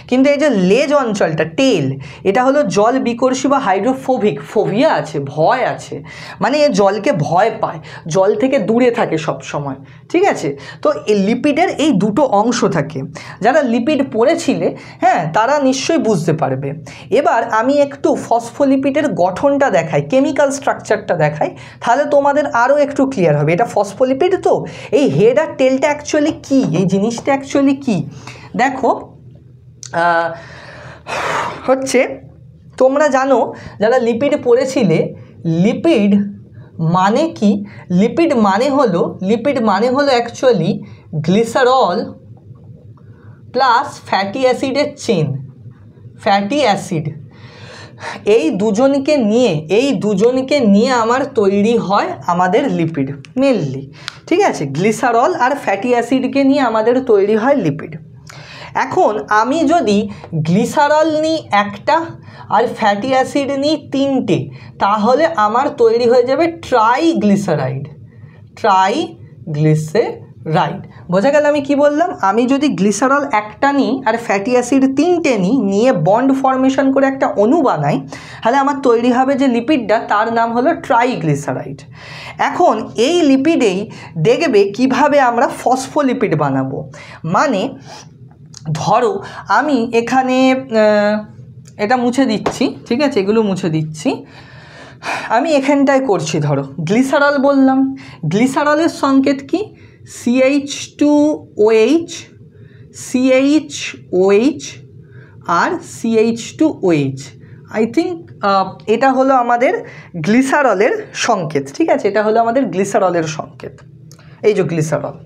কিন্তু এই যে লেজ অঞ্চলটা, টেল, এটা হলো জল বিকর্ষী বা হাইড্রোফোবিক, ফোবিয়া আছে, ভয় আছে, মানে এ জলকে ভয় পায়, জল থেকে দূরে থাকে সব সময়, ঠিক আছে। তো এই লিপিডের এই দুটো অংশ থাকে, যারা লিপিড পড়েছিলে, হ্যাঁ, তারা নিশ্চয়ই বুঝতে পারবে। এবার আমি একটু ফসফোলিপিডের গঠনটা দেখাই, কেমিক্যাল স্ট্রাকচারটা দেখাই, তাহলে তোমাদের আরও একটু ক্লিয়ার হবে। এটা ফসফোলিপিড, তো এই হেড আর টেলটা অ্যাকচুয়ালি কী, এই জিনিসটা অ্যাকচুয়ালি কী, দেখো, হচ্ছে, তোমরা জানো যারা লিপিড পড়েছিলে, লিপিড মানে কি, লিপিড মানে হলো অ্যাকচুয়ালি গ্লিসারল প্লাস ফ্যাটি অ্যাসিডের চেন, ফ্যাটি অ্যাসিড, এই দুজনকে নিয়ে আমার তৈরি হয় আমাদের লিপিড মেনলি, ঠিক আছে। গ্লিসারল আর ফ্যাটি অ্যাসিডকে নিয়ে আমাদের তৈরি হয় লিপিড। এখন আমি যদি গ্লিসারল নিই একটা আর ফ্যাটি অ্যাসিড নিই তিনটে, তাহলে আমার তৈরি হয়ে যাবে ট্রাইগ্লিসারাইড, রাইট, বোঝা গেল আমি কি বললাম। আমি যদি গ্লিসারল একটা নিই আর ফ্যাটি অ্যাসিড তিনটে নিই, নিয়ে বন্ড ফর্মেশন করে একটা অণু বানাই, তাহলে আমার তৈরি হবে যে লিপিডটা, তার নাম হলো ট্রাইগ্লিসারাইড। এখন এই লিপিডেই দেখবে কিভাবে আমরা ফসফোলিপিড বানাবো। মানে ধরো আমি এখানে এটা মুছে দিচ্ছি, ঠিক আছে, এগুলো মুছে দিচ্ছি, আমি এখানটায় করছি, ধরো গ্লিসারল বললাম, গ্লিসারলের সংকেত কি? CH2OH, CHOH R CH2OH। I think এটা হলো আমাদের গ্লিসারলের সংকেত, ঠিক আছে, এটা হলো আমাদের গ্লিসারলের সংকেত, এই যে গ্লিসারল।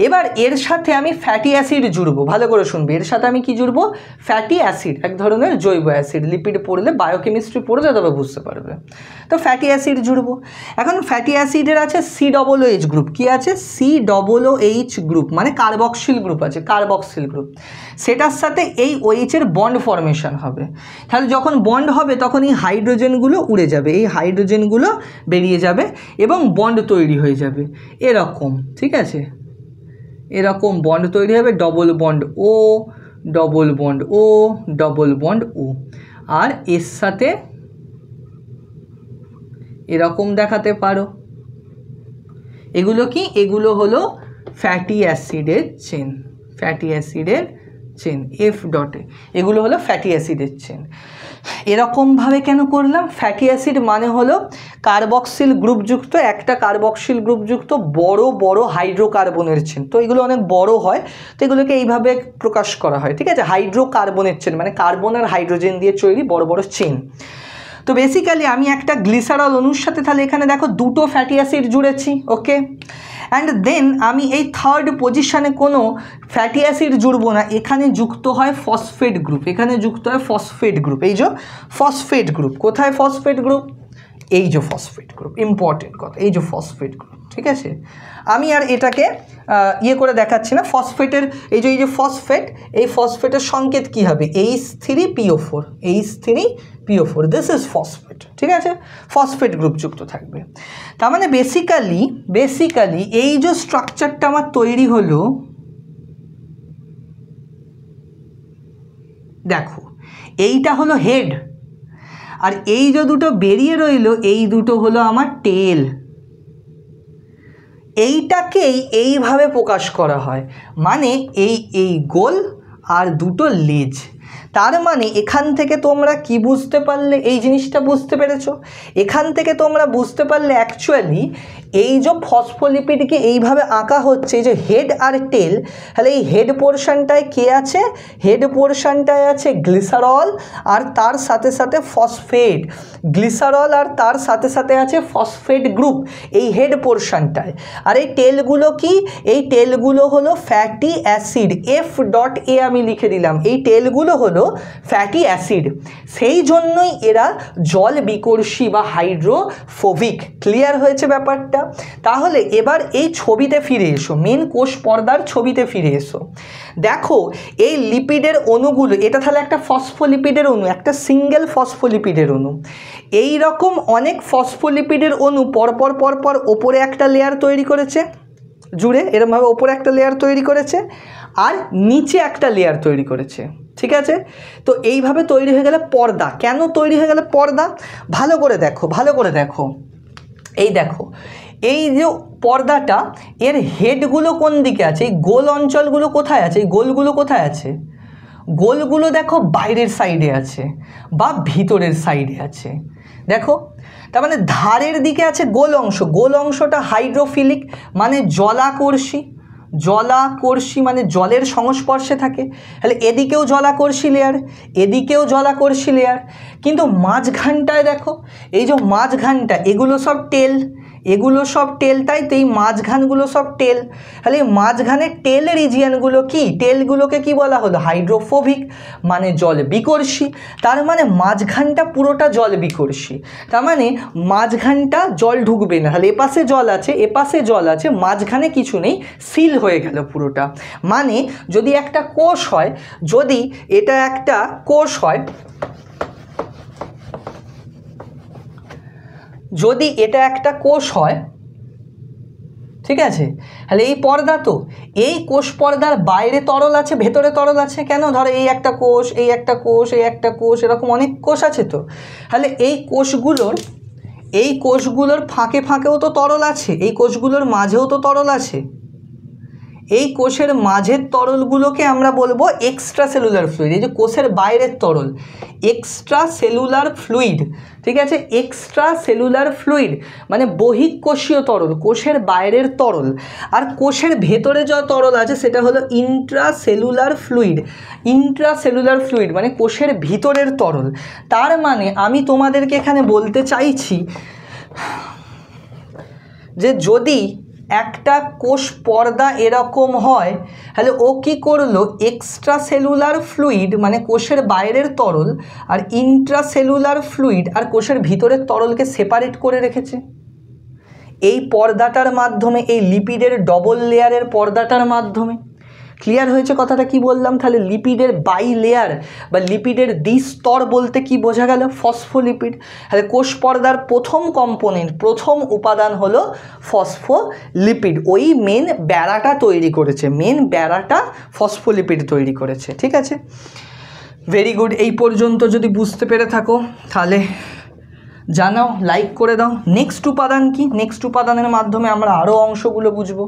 এবার এর সাথে আমি ফ্যাটি অ্যাসিড জুড়বো, ভালো করে শুনবে, এর সাথে আমি কি জুড়বো? ফ্যাটি অ্যাসিড, এক ধরনের জৈব অ্যাসিড। লিপিড পড়লে, বায়োকেমিস্ট্রি পড়লে তবে বুঝতে পারবে। তো ফ্যাটি অ্যাসিড জুড়বো। এখন ফ্যাটি অ্যাসিডের আছে COOH গ্রুপ, কি আছে? COOH গ্রুপ, মানে কার্বক্সিল গ্রুপ আছে, কার্বক্সিল গ্রুপ। সেটার সাথে এই OH-এর বন্ড ফর্মেশন হবে। তাহলে যখন বন্ড হবে তখন এই হাইড্রোজেনগুলো উড়ে যাবে, এই হাইড্রোজেনগুলো বেরিয়ে যাবে এবং বন্ড তৈরি হয়ে যাবে এরকম, ঠিক আছে, এরকম বন্ড তৈরি হবে, ডবল বন্ড ও, ডবল বন্ড ও, ডবল বন্ড ও। আর এর সাথে এরকম দেখাতে পারো। এগুলো কি? এগুলো হলো ফ্যাটি অ্যাসিডের চেন, ফ্যাটি অ্যাসিডের চেন F ডটে, এগুলো হলো ফ্যাটি অ্যাসিডের চেন। এরকমভাবে কেন করলাম? ফ্যাটি অ্যাসিড মানে হলো কার্বক্সিল গ্রুপযুক্ত, একটা কার্বক্সিল গ্রুপযুক্ত বড় বড় হাইড্রোকার্বনের চেন। তো এগুলো অনেক বড় হয়, তো এগুলোকে এইভাবে প্রকাশ করা হয়, ঠিক আছে, হাইড্রোকার্বনের চেন, মানে কার্বন আর হাইড্রোজেন দিয়ে তৈরি বড় বড় চেন। তো বেসিক্যালি আমি একটা গ্লিসারল অণুর সাথে তাহলে এখানে দেখো দুটো ফ্যাটি অ্যাসিড জুড়েছি, ওকে। অ্যান্ড দেন আমি এই থার্ড পজিশানে কোনো ফ্যাটি অ্যাসিড জুড়বো না, এখানে যুক্ত হয় ফসফেট গ্রুপ, এখানে যুক্ত হয় ফসফেট গ্রুপ। এই যে ফসফেট গ্রুপ, কোথায় ফসফেট গ্রুপ? এই যে ফসফেট গ্রুপ, ইম্পর্টেন্ট কথা, এই যে ফসফেট গ্রুপ, ঠিক আছে। আমি আর এটাকে ইয়ে করে দেখাচ্ছি না। ফসফেটের এই যে ফসফেট, এই ফসফেটের সংকেত কি হবে? H3PO4, H3PO4, this is phosphate, ঠিক আছে, ফসফেট গ্রুপ যুক্ত থাকবে। তার মানে বেসিক্যালি এই যে স্ট্রাকচারটা আমার তৈরি হলো, দেখো এইটা হলো হেড, আর এই যে দুটো বেরিয়ে রইল, এই দুটো হলো আমার টেল। এইটাকেই এইভাবে প্রকাশ করা হয়, মানে এই গোল আর দুটো লেজ। তার মানে এখান থেকে তোমরা কি বুঝতে পারলে? এই জিনিসটা বুঝতে পেরেছো? এখান থেকে তোমরা বুঝতে পারলে অ্যাকচুয়ালি এই যে ফসফোলিপিডকে এইভাবে আঁকা হচ্ছে, এই যে হেড আর টেল, তাহলে এই হেড পোর্শনটায় কে আছে? হেড পোর্শনটায় আছে গ্লিসারল আর তার সাথে সাথে ফসফেট, গ্লিসারল আর তার সাথে সাথে আছে ফসফেট গ্রুপ এই হেড পোর্শনটায়। আর এই টেলগুলো কি? এই টেলগুলো হলো ফ্যাটি অ্যাসিড, F.A আমি লিখে দিলাম, এই টেলগুলো হলো ফ্যাটি অ্যাসিড। সেই জন্যই এরা জল বিকর্ষী বা হাইড্রোফোবিক। ক্লিয়ার হয়েছে ব্যাপারটা? তাহলে এবার এই ছবিতে ফিরে এসো, মেন কোষ পর্দার ছবিতে ফিরে এসো। দেখো এই লিপিডের অণুগুলো, এটা তাহলে একটা ফসফোলিপিডের অণু, একটা সিঙ্গেল ফসফোলিপিডের অণু। এই রকম অনেক ফসফোলিপিডের অণু পরপর ওপরে একটা লেয়ার তৈরি করেছে, জুড়ে এরকমভাবে ওপরে একটা লেয়ার তৈরি করেছে আর নিচে একটা লেয়ার তৈরি করেছে, ঠিক আছে। তো এইভাবে তৈরি হয়ে গেলে পর্দা। কেন তৈরি হয়ে গেলে পর্দা? ভালো করে দেখো, এই দেখো এই যে পর্দাটা, এর হেডগুলো কোন দিকে আছে? এই গোল অঞ্চলগুলো কোথায় আছে? এই গোলগুলো কোথায় আছে? গোলগুলো দেখো বাইরের সাইডে আছে বা ভিতরের সাইডে আছে, দেখো। তার মানে ধারের দিকে আছে গোল অংশ, গোল অংশটা হাইড্রোফিলিক মানে জলাকর্ষী, জলাকর্ষী মানে জলের সংস্পর্শে থাকে। তাহলে এদিকেও জলাকর্ষী লেয়ার, এদিকেও জলাকর্ষী লেয়ার, কিন্তু মাঝখানটায় দেখো এই যে মাঝখানটা, এগুলো সব টেল, এগুলো সব টেল, তাই তো এই মাঝখানগুলো সব টেল। তাহলে এই মাঝখানের টেল রিজিয়ানগুলো কি? টেলগুলোকে কি বলা হলো? হাইড্রোফোবিক মানে জল বিকর্ষী। তার মানে মাঝখানটা পুরোটা জল বিকর্ষী, তার মানে মাঝখানটা জল ঢুকবে না। তাহলে এপাশে জল আছে, এপাশে জল আছে, মাঝখানে কিছু নেই, সিল হয়ে গেল পুরোটা। মানে যদি একটা কোষ হয়, যদি এটা একটা কোষ হয়, যদি এটা একটা কোষ হয়, ঠিক আছে। তাহলে এই পর্দা, তো এই কোষ পর্দার বাইরে তরল আছে, ভেতরে তরল আছে কেন? ধরো এই একটা কোষ, এই একটা কোষ, এই একটা কোষ, এরকম অনেক কোষ আছে। তো তাহলে এই কোষগুলোর ফাঁকে ফাঁকেও তো তরল আছে, এই কোষগুলোর মাঝেও তো তরল আছে। এই কোষের মাঝের তরলগুলোকে আমরা বলবো এক্সট্রা সেলুলার ফ্লুইড। এই যে কোষের বাইরের তরল, এক্সট্রা সেলুলার ফ্লুইড, ঠিক আছে। এক্সট্রা সেলুলার ফ্লুইড মানে বহিঃকোষীয় তরল, কোষের বাইরের তরল। আর কোষের ভেতরে যা তরল আছে সেটা হলো ইন্ট্রাসেলুলার ফ্লুইড। ইন্ট্রাসেলুলার ফ্লুইড মানে কোষের ভিতরের তরল। তার মানে আমি তোমাদেরকে এখানে বলতে চাইছি যে যদি একটা কোষ পর্দা এরকম হয়, তাহলে ও কী করলো, এক্সট্রা সেলুলার ফ্লুইড মানে কোষের বাইরের তরল আর ইন্ট্রাসেলুলার ফ্লুইড আর কোষের ভিতরের তরলকে সেপারেট করে রেখেছে এই পর্দাটার মাধ্যমে, এই লিপিডের ডবল লেয়ারের পর্দাটার মাধ্যমে। ক্লিয়ার হয়েছে কথাটা? কি বললাম তাহলে? লিপিডের বাই লেয়ার বা লিপিডের দ্বিস্তর বলতে কি বোঝা গেল? ফসফোলিপিড। তাহলে কোষ পর্দার প্রথম কম্পোনেন্ট, প্রথম উপাদান হলো ফসফোলিপিড। ওই মেন বেড়াটা তৈরি করেছে, মেন বেড়াটা ফসফোলিপিড তৈরি করেছে। ঠিক আছে, ভেরি গুড। এই পর্যন্ত যদি বুঝতে পেরে থাকো তাহলে জানাও, লাইক করে দাও। নেক্সট উপাদান কি? নেক্সট উপাদানের মাধ্যমে আমরা আরও অংশগুলো বুঝবো।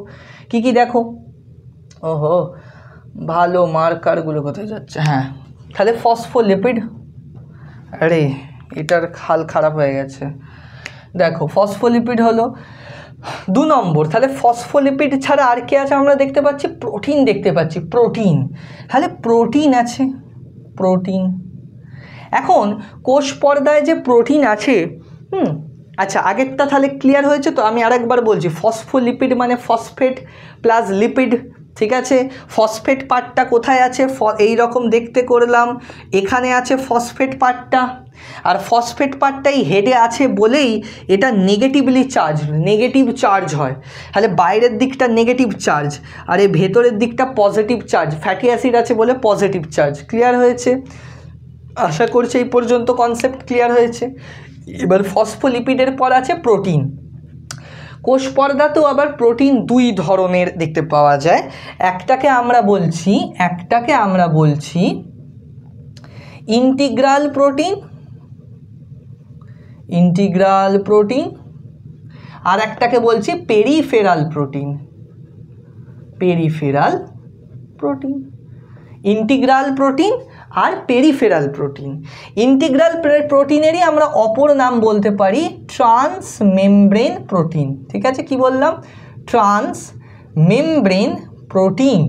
কি কি দেখো? ওহো, ভালো, মার্কারগুলো কোথায় যাচ্ছে? হ্যাঁ, তাহলে ফসফোলিপিড। আরে এটার খাল খারাপ হয়ে গেছে। দেখো ফসফোলিপিড হলো 2 নম্বর। তাহলে ফসফোলিপিড ছাড়া আর কি আছে আমরা দেখতে পাচ্ছি? প্রোটিন দেখতে পাচ্ছি, প্রোটিন। তাহলে প্রোটিন আছে, প্রোটিন। এখন কোষ পর্দায় যে প্রোটিন আছে, আচ্ছা আগেরটা তাহলে ক্লিয়ার হয়েছে তো? আমি আরেকবার বলছি, ফসফোলিপিড মানে ফসফেট প্লাস লিপিড। ঠিক আছে, ফসফেট পার্টটা কোথায় আছে? এই রকম দেখতে করলাম, এখানে আছে ফসফেট পার্টটা। আর ফসফেট পার্টটাই হেডে আছে বলেই এটা নেগেটিভলি চার্জ, নেগেটিভ চার্জ হয়। তাহলে বাইরের দিকটা নেগেটিভ চার্জ আর এই ভেতরের দিকটা পজিটিভ চার্জ। ফ্যাটি অ্যাসিড আছে বলে পজিটিভ চার্জ। ক্লিয়ার হয়েছে? আশা করছি এই পর্যন্ত কনসেপ্ট ক্লিয়ার হয়েছে। এবার ফসফোলিপিডের পর আছে প্রোটিন। কোষ পর্দাতেও আবার প্রোটিন 2 ধরনের দেখতে পাওয়া যায়। একটাকে আমরা বলছি ইন্টিগ্রাল প্রোটিন, ইন্টিগ্রাল প্রোটিন। আর একটাকে বলছি peripheral protein, peripheral protein. Integral protein আর পেরিফেরাল প্রোটিন। ইন্টিগ্রাল প্রোটিনেরই আমরা অপর নাম বলতে পারি ট্রান্সমেমব্রেন প্রোটিন। ঠিক আছে, কি বললাম? Transmembrane protein.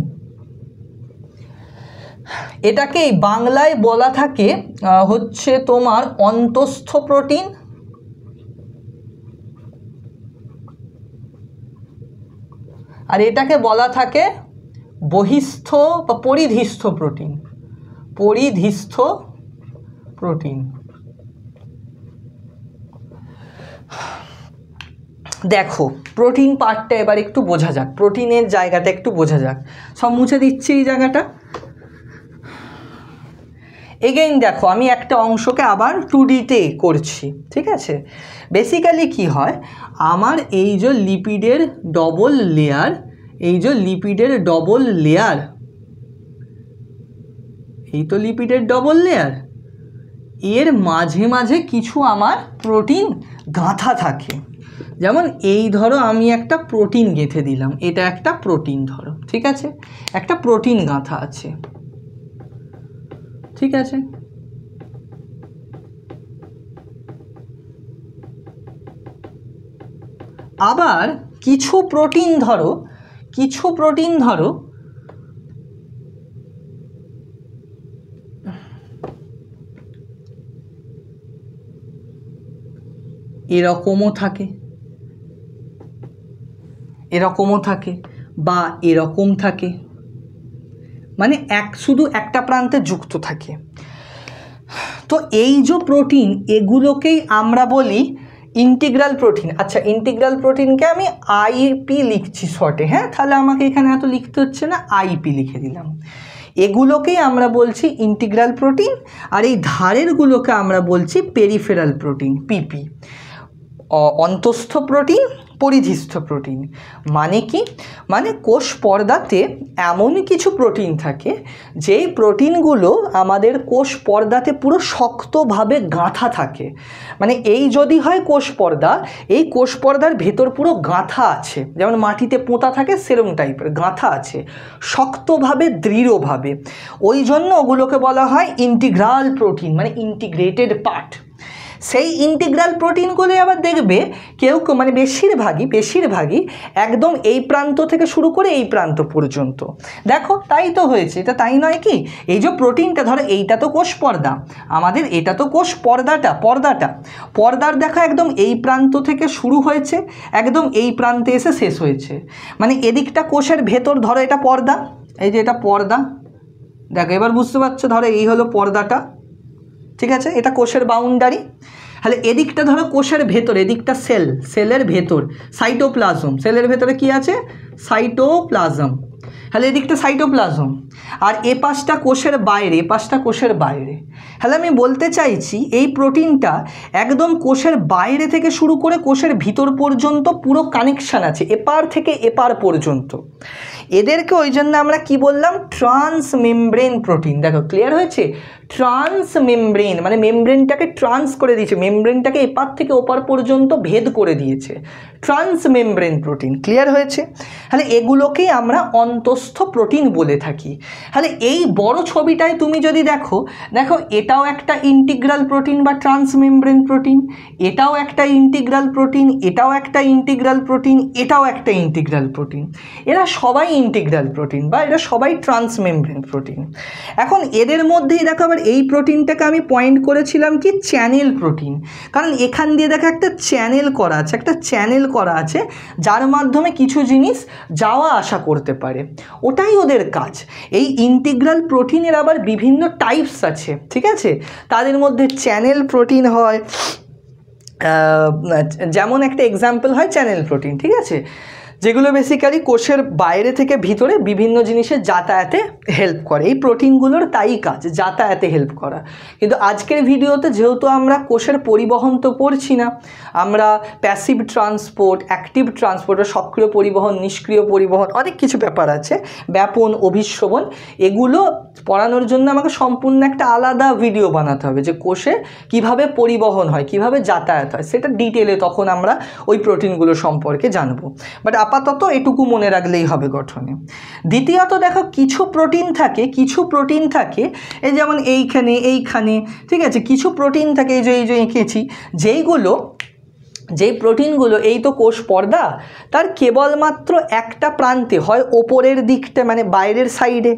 এটাকে বাংলায় বলা থাকে হচ্ছে তোমার অন্তঃস্থ প্রোটিন, আর এটাকে বলা থাকে বহিস্থ বা পরিধিস্থ প্রোটিন, পরিধিস্থ প্রোটিন। দেখো প্রোটিন পার্টটা এবার একটু বোঝা যাক, প্রোটিনের জায়গাটা একটু বোঝা যাক। সব মুছে দিচ্ছি এই জায়গাটা। এগেইন দেখো আমি একটা অংশকে আবার 2Dতে করছি। ঠিক আছে, বেসিক্যালি কি হয়, আমার এই যে লিপিডের ডবল লেয়ার, এই যে লিপিডের ডবল লেয়ার, এই তো লিপিডের ডবল লেয়ার, এর মাঝে মাঝে কিছু আমার প্রোটিন গাঁথা থাকে। যেমন এই ধরো আমি একটা প্রোটিন গেঁথে দিলাম, এটা একটা প্রোটিন ধরো। ঠিক আছে, একটা প্রোটিন গাঁথা আছে। ঠিক আছে, আবার কিছু প্রোটিন ধরো, কিছু প্রোটিন ধরো এরকমও থাকে, এরকমও থাকে বা এরকম থাকে, মানে শুধু একটা প্রান্তে যুক্ত থাকে। তো এই যে প্রোটিন, এগুলোকেই আমরা বলি ইন্টিগ্রাল প্রোটিন। আচ্ছা, ইন্টিগ্রাল প্রোটিনকে আমি আইপি লিখছি শর্টে। হ্যাঁ, তাহলে আমাকে এখানে এত লিখতে হচ্ছে না, আইপি লিখে দিলাম। এগুলোকেই আমরা বলছি ইন্টিগ্রাল প্রোটিন, আর এই ধারেরগুলোকে আমরা বলছি পেরিফেরাল প্রোটিন, পিপি। অন্তঃস্থ প্রোটিন, পরিধিস্থ প্রোটিন মানে কি, মানে কোষ পর্দাতে এমন কিছু প্রোটিন থাকে যেই প্রোটিনগুলো আমাদের কোষ পর্দাতে পুরো শক্তভাবে গাঁথা থাকে। মানে এই যদি হয় কোষ পর্দা, এই কোষ পর্দার ভেতর পুরো গাঁথা আছে, যেমন মাটিতে পোঁতা থাকে সেরকম টাইপের গাঁথা আছে শক্তভাবে দৃঢ়ভাবে। ওই জন্য ওগুলোকে বলা হয় ইন্টিগ্রাল প্রোটিন, মানে ইন্টিগ্রেটেড পার্ট। সেই ইন্টিগ্রাল প্রোটিনগুলো আবার দেখবে কেউ মানে বেশিরভাগই একদম এই প্রান্ত থেকে শুরু করে এই প্রান্ত পর্যন্ত। দেখো তাই তো হয়েছে, এটা তাই নয় কি? এই যে প্রোটিনটা, ধরো এইটা তো কোষ পর্দা আমাদের, এটা তো কোষ পর্দার দেখো একদম এই প্রান্ত থেকে শুরু হয়েছে, একদম এই প্রান্তে এসে শেষ হয়েছে। মানে এদিকটা কোষের ভেতর, ধরো এটা পর্দা, এই যে এটা পর্দা, দেখো এবার বুঝতে পারছো, ধরো এই হলো পর্দাটা, ঠিক আছে, এটা কোষের বাউন্ডারি। তাহলে এদিকটা ধরো কোষের ভেতর, এদিকটা সেলের ভেতর সাইটোপ্লাজম, সেলের ভেতরে কি আছে? সাইটোপ্লাজম। তাহলে এদিকটা সাইটোপ্লাজম, আর এ পাশটা কোষের বাইরে, তাহলে আমি বলতে চাইছি এই প্রোটিনটা একদম কোষের বাইরে থেকে শুরু করে কোষের ভিতর পর্যন্ত পুরো কানেকশান আছে, এপার থেকে এপার পর্যন্ত। এদেরকে ওই জন্য আমরা কি বললাম? Transmembrane protein. দেখো ক্লিয়ার হয়েছে? ট্রান্সমেমব্রেন মানে মেমব্রেনটাকে ট্রান্স করে দিয়েছে, মেমব্রেনটাকে এপার থেকে ওপার পর্যন্ত ভেদ করে দিয়েছে, ট্রান্সমেমব্রেন প্রোটিন। ক্লিয়ার হয়েছে? তাহলে এগুলোকেই আমরা অন্তস্থ প্রোটিন বলে থাকি। তাহলে এই বড় ছবিটায় তুমি যদি দেখো এটাও একটা ইন্টিগ্রাল প্রোটিন বা ট্রান্সমেমব্রেন প্রোটিন, এটাও একটা ইন্টিগ্রাল প্রোটিন, এটাও একটা ইন্টিগ্রাল প্রোটিন, এটাও একটা ইন্টিগ্রাল প্রোটিন। এরা সবাই ইন্টিগ্রাল প্রোটিন বা এরা সবাই ট্রান্সমেমব্রেন প্রোটিন। এখন এদের মধ্যেই দেখো আবার এই প্রোটিনটাকে আমি পয়েন্ট করেছিলাম কি চ্যানেল প্রোটিন, কারণ এখান দিয়ে দেখো একটা চ্যানেল করা আছে, যার মাধ্যমে কিছু জিনিস যাওয়া আসা করতে পারে, ওটাই ওদের কাজ। এই ইন্টিগ্রাল প্রোটিনের আবার বিভিন্ন টাইপস আছে, ঠিক আছে, তাদের মধ্যে চ্যানেল প্রোটিন হয়, যেমন একটা এক্সাম্পল হয় চ্যানেল প্রোটিন, ঠিক আছে, যেগুলো বেসিক্যালি কোষের বাইরে থেকে ভিতরে বিভিন্ন জিনিসের যাতায়াতে হেল্প করে। এই প্রোটিনগুলোর তাই কাজ, যাতায়াতে হেল্প করা। কিন্তু আজকের ভিডিওতে যেহেতু আমরা কোষের পরিবহন তো পড়ছি না, আমরা প্যাসিভ ট্রান্সপোর্ট, অ্যাক্টিভ ট্রান্সপোর্ট, সক্রিয় পরিবহন, নিষ্ক্রিয় পরিবহন, অনেক কিছু ব্যাপার আছে, ব্যাপন, অভিশ্রবণ, এগুলো পড়ানোর জন্য আমাকে সম্পূর্ণ একটা আলাদা ভিডিও বানাতে হবে যে কোষে কিভাবে পরিবহন হয়, কিভাবে যাতায়াত হয়, সেটা ডিটেলে তখন আমরা ওই প্রোটিনগুলো সম্পর্কে জানবো। বাট আপাতত এটুকু মনে রাখলেই হবে গঠনে। দ্বিতীয়ত দেখো কিছু প্রোটিন থাকে এই যেমন এইখানে, ঠিক আছে, কিছু প্রোটিন থাকে এই যে এঁকেছি, যেই প্রোটিনগুলো এই তো কোষ পর্দা, তার কেবলমাত্র একটা প্রান্তে, হয় ওপরের দিকটা মানে বাইরের সাইডে,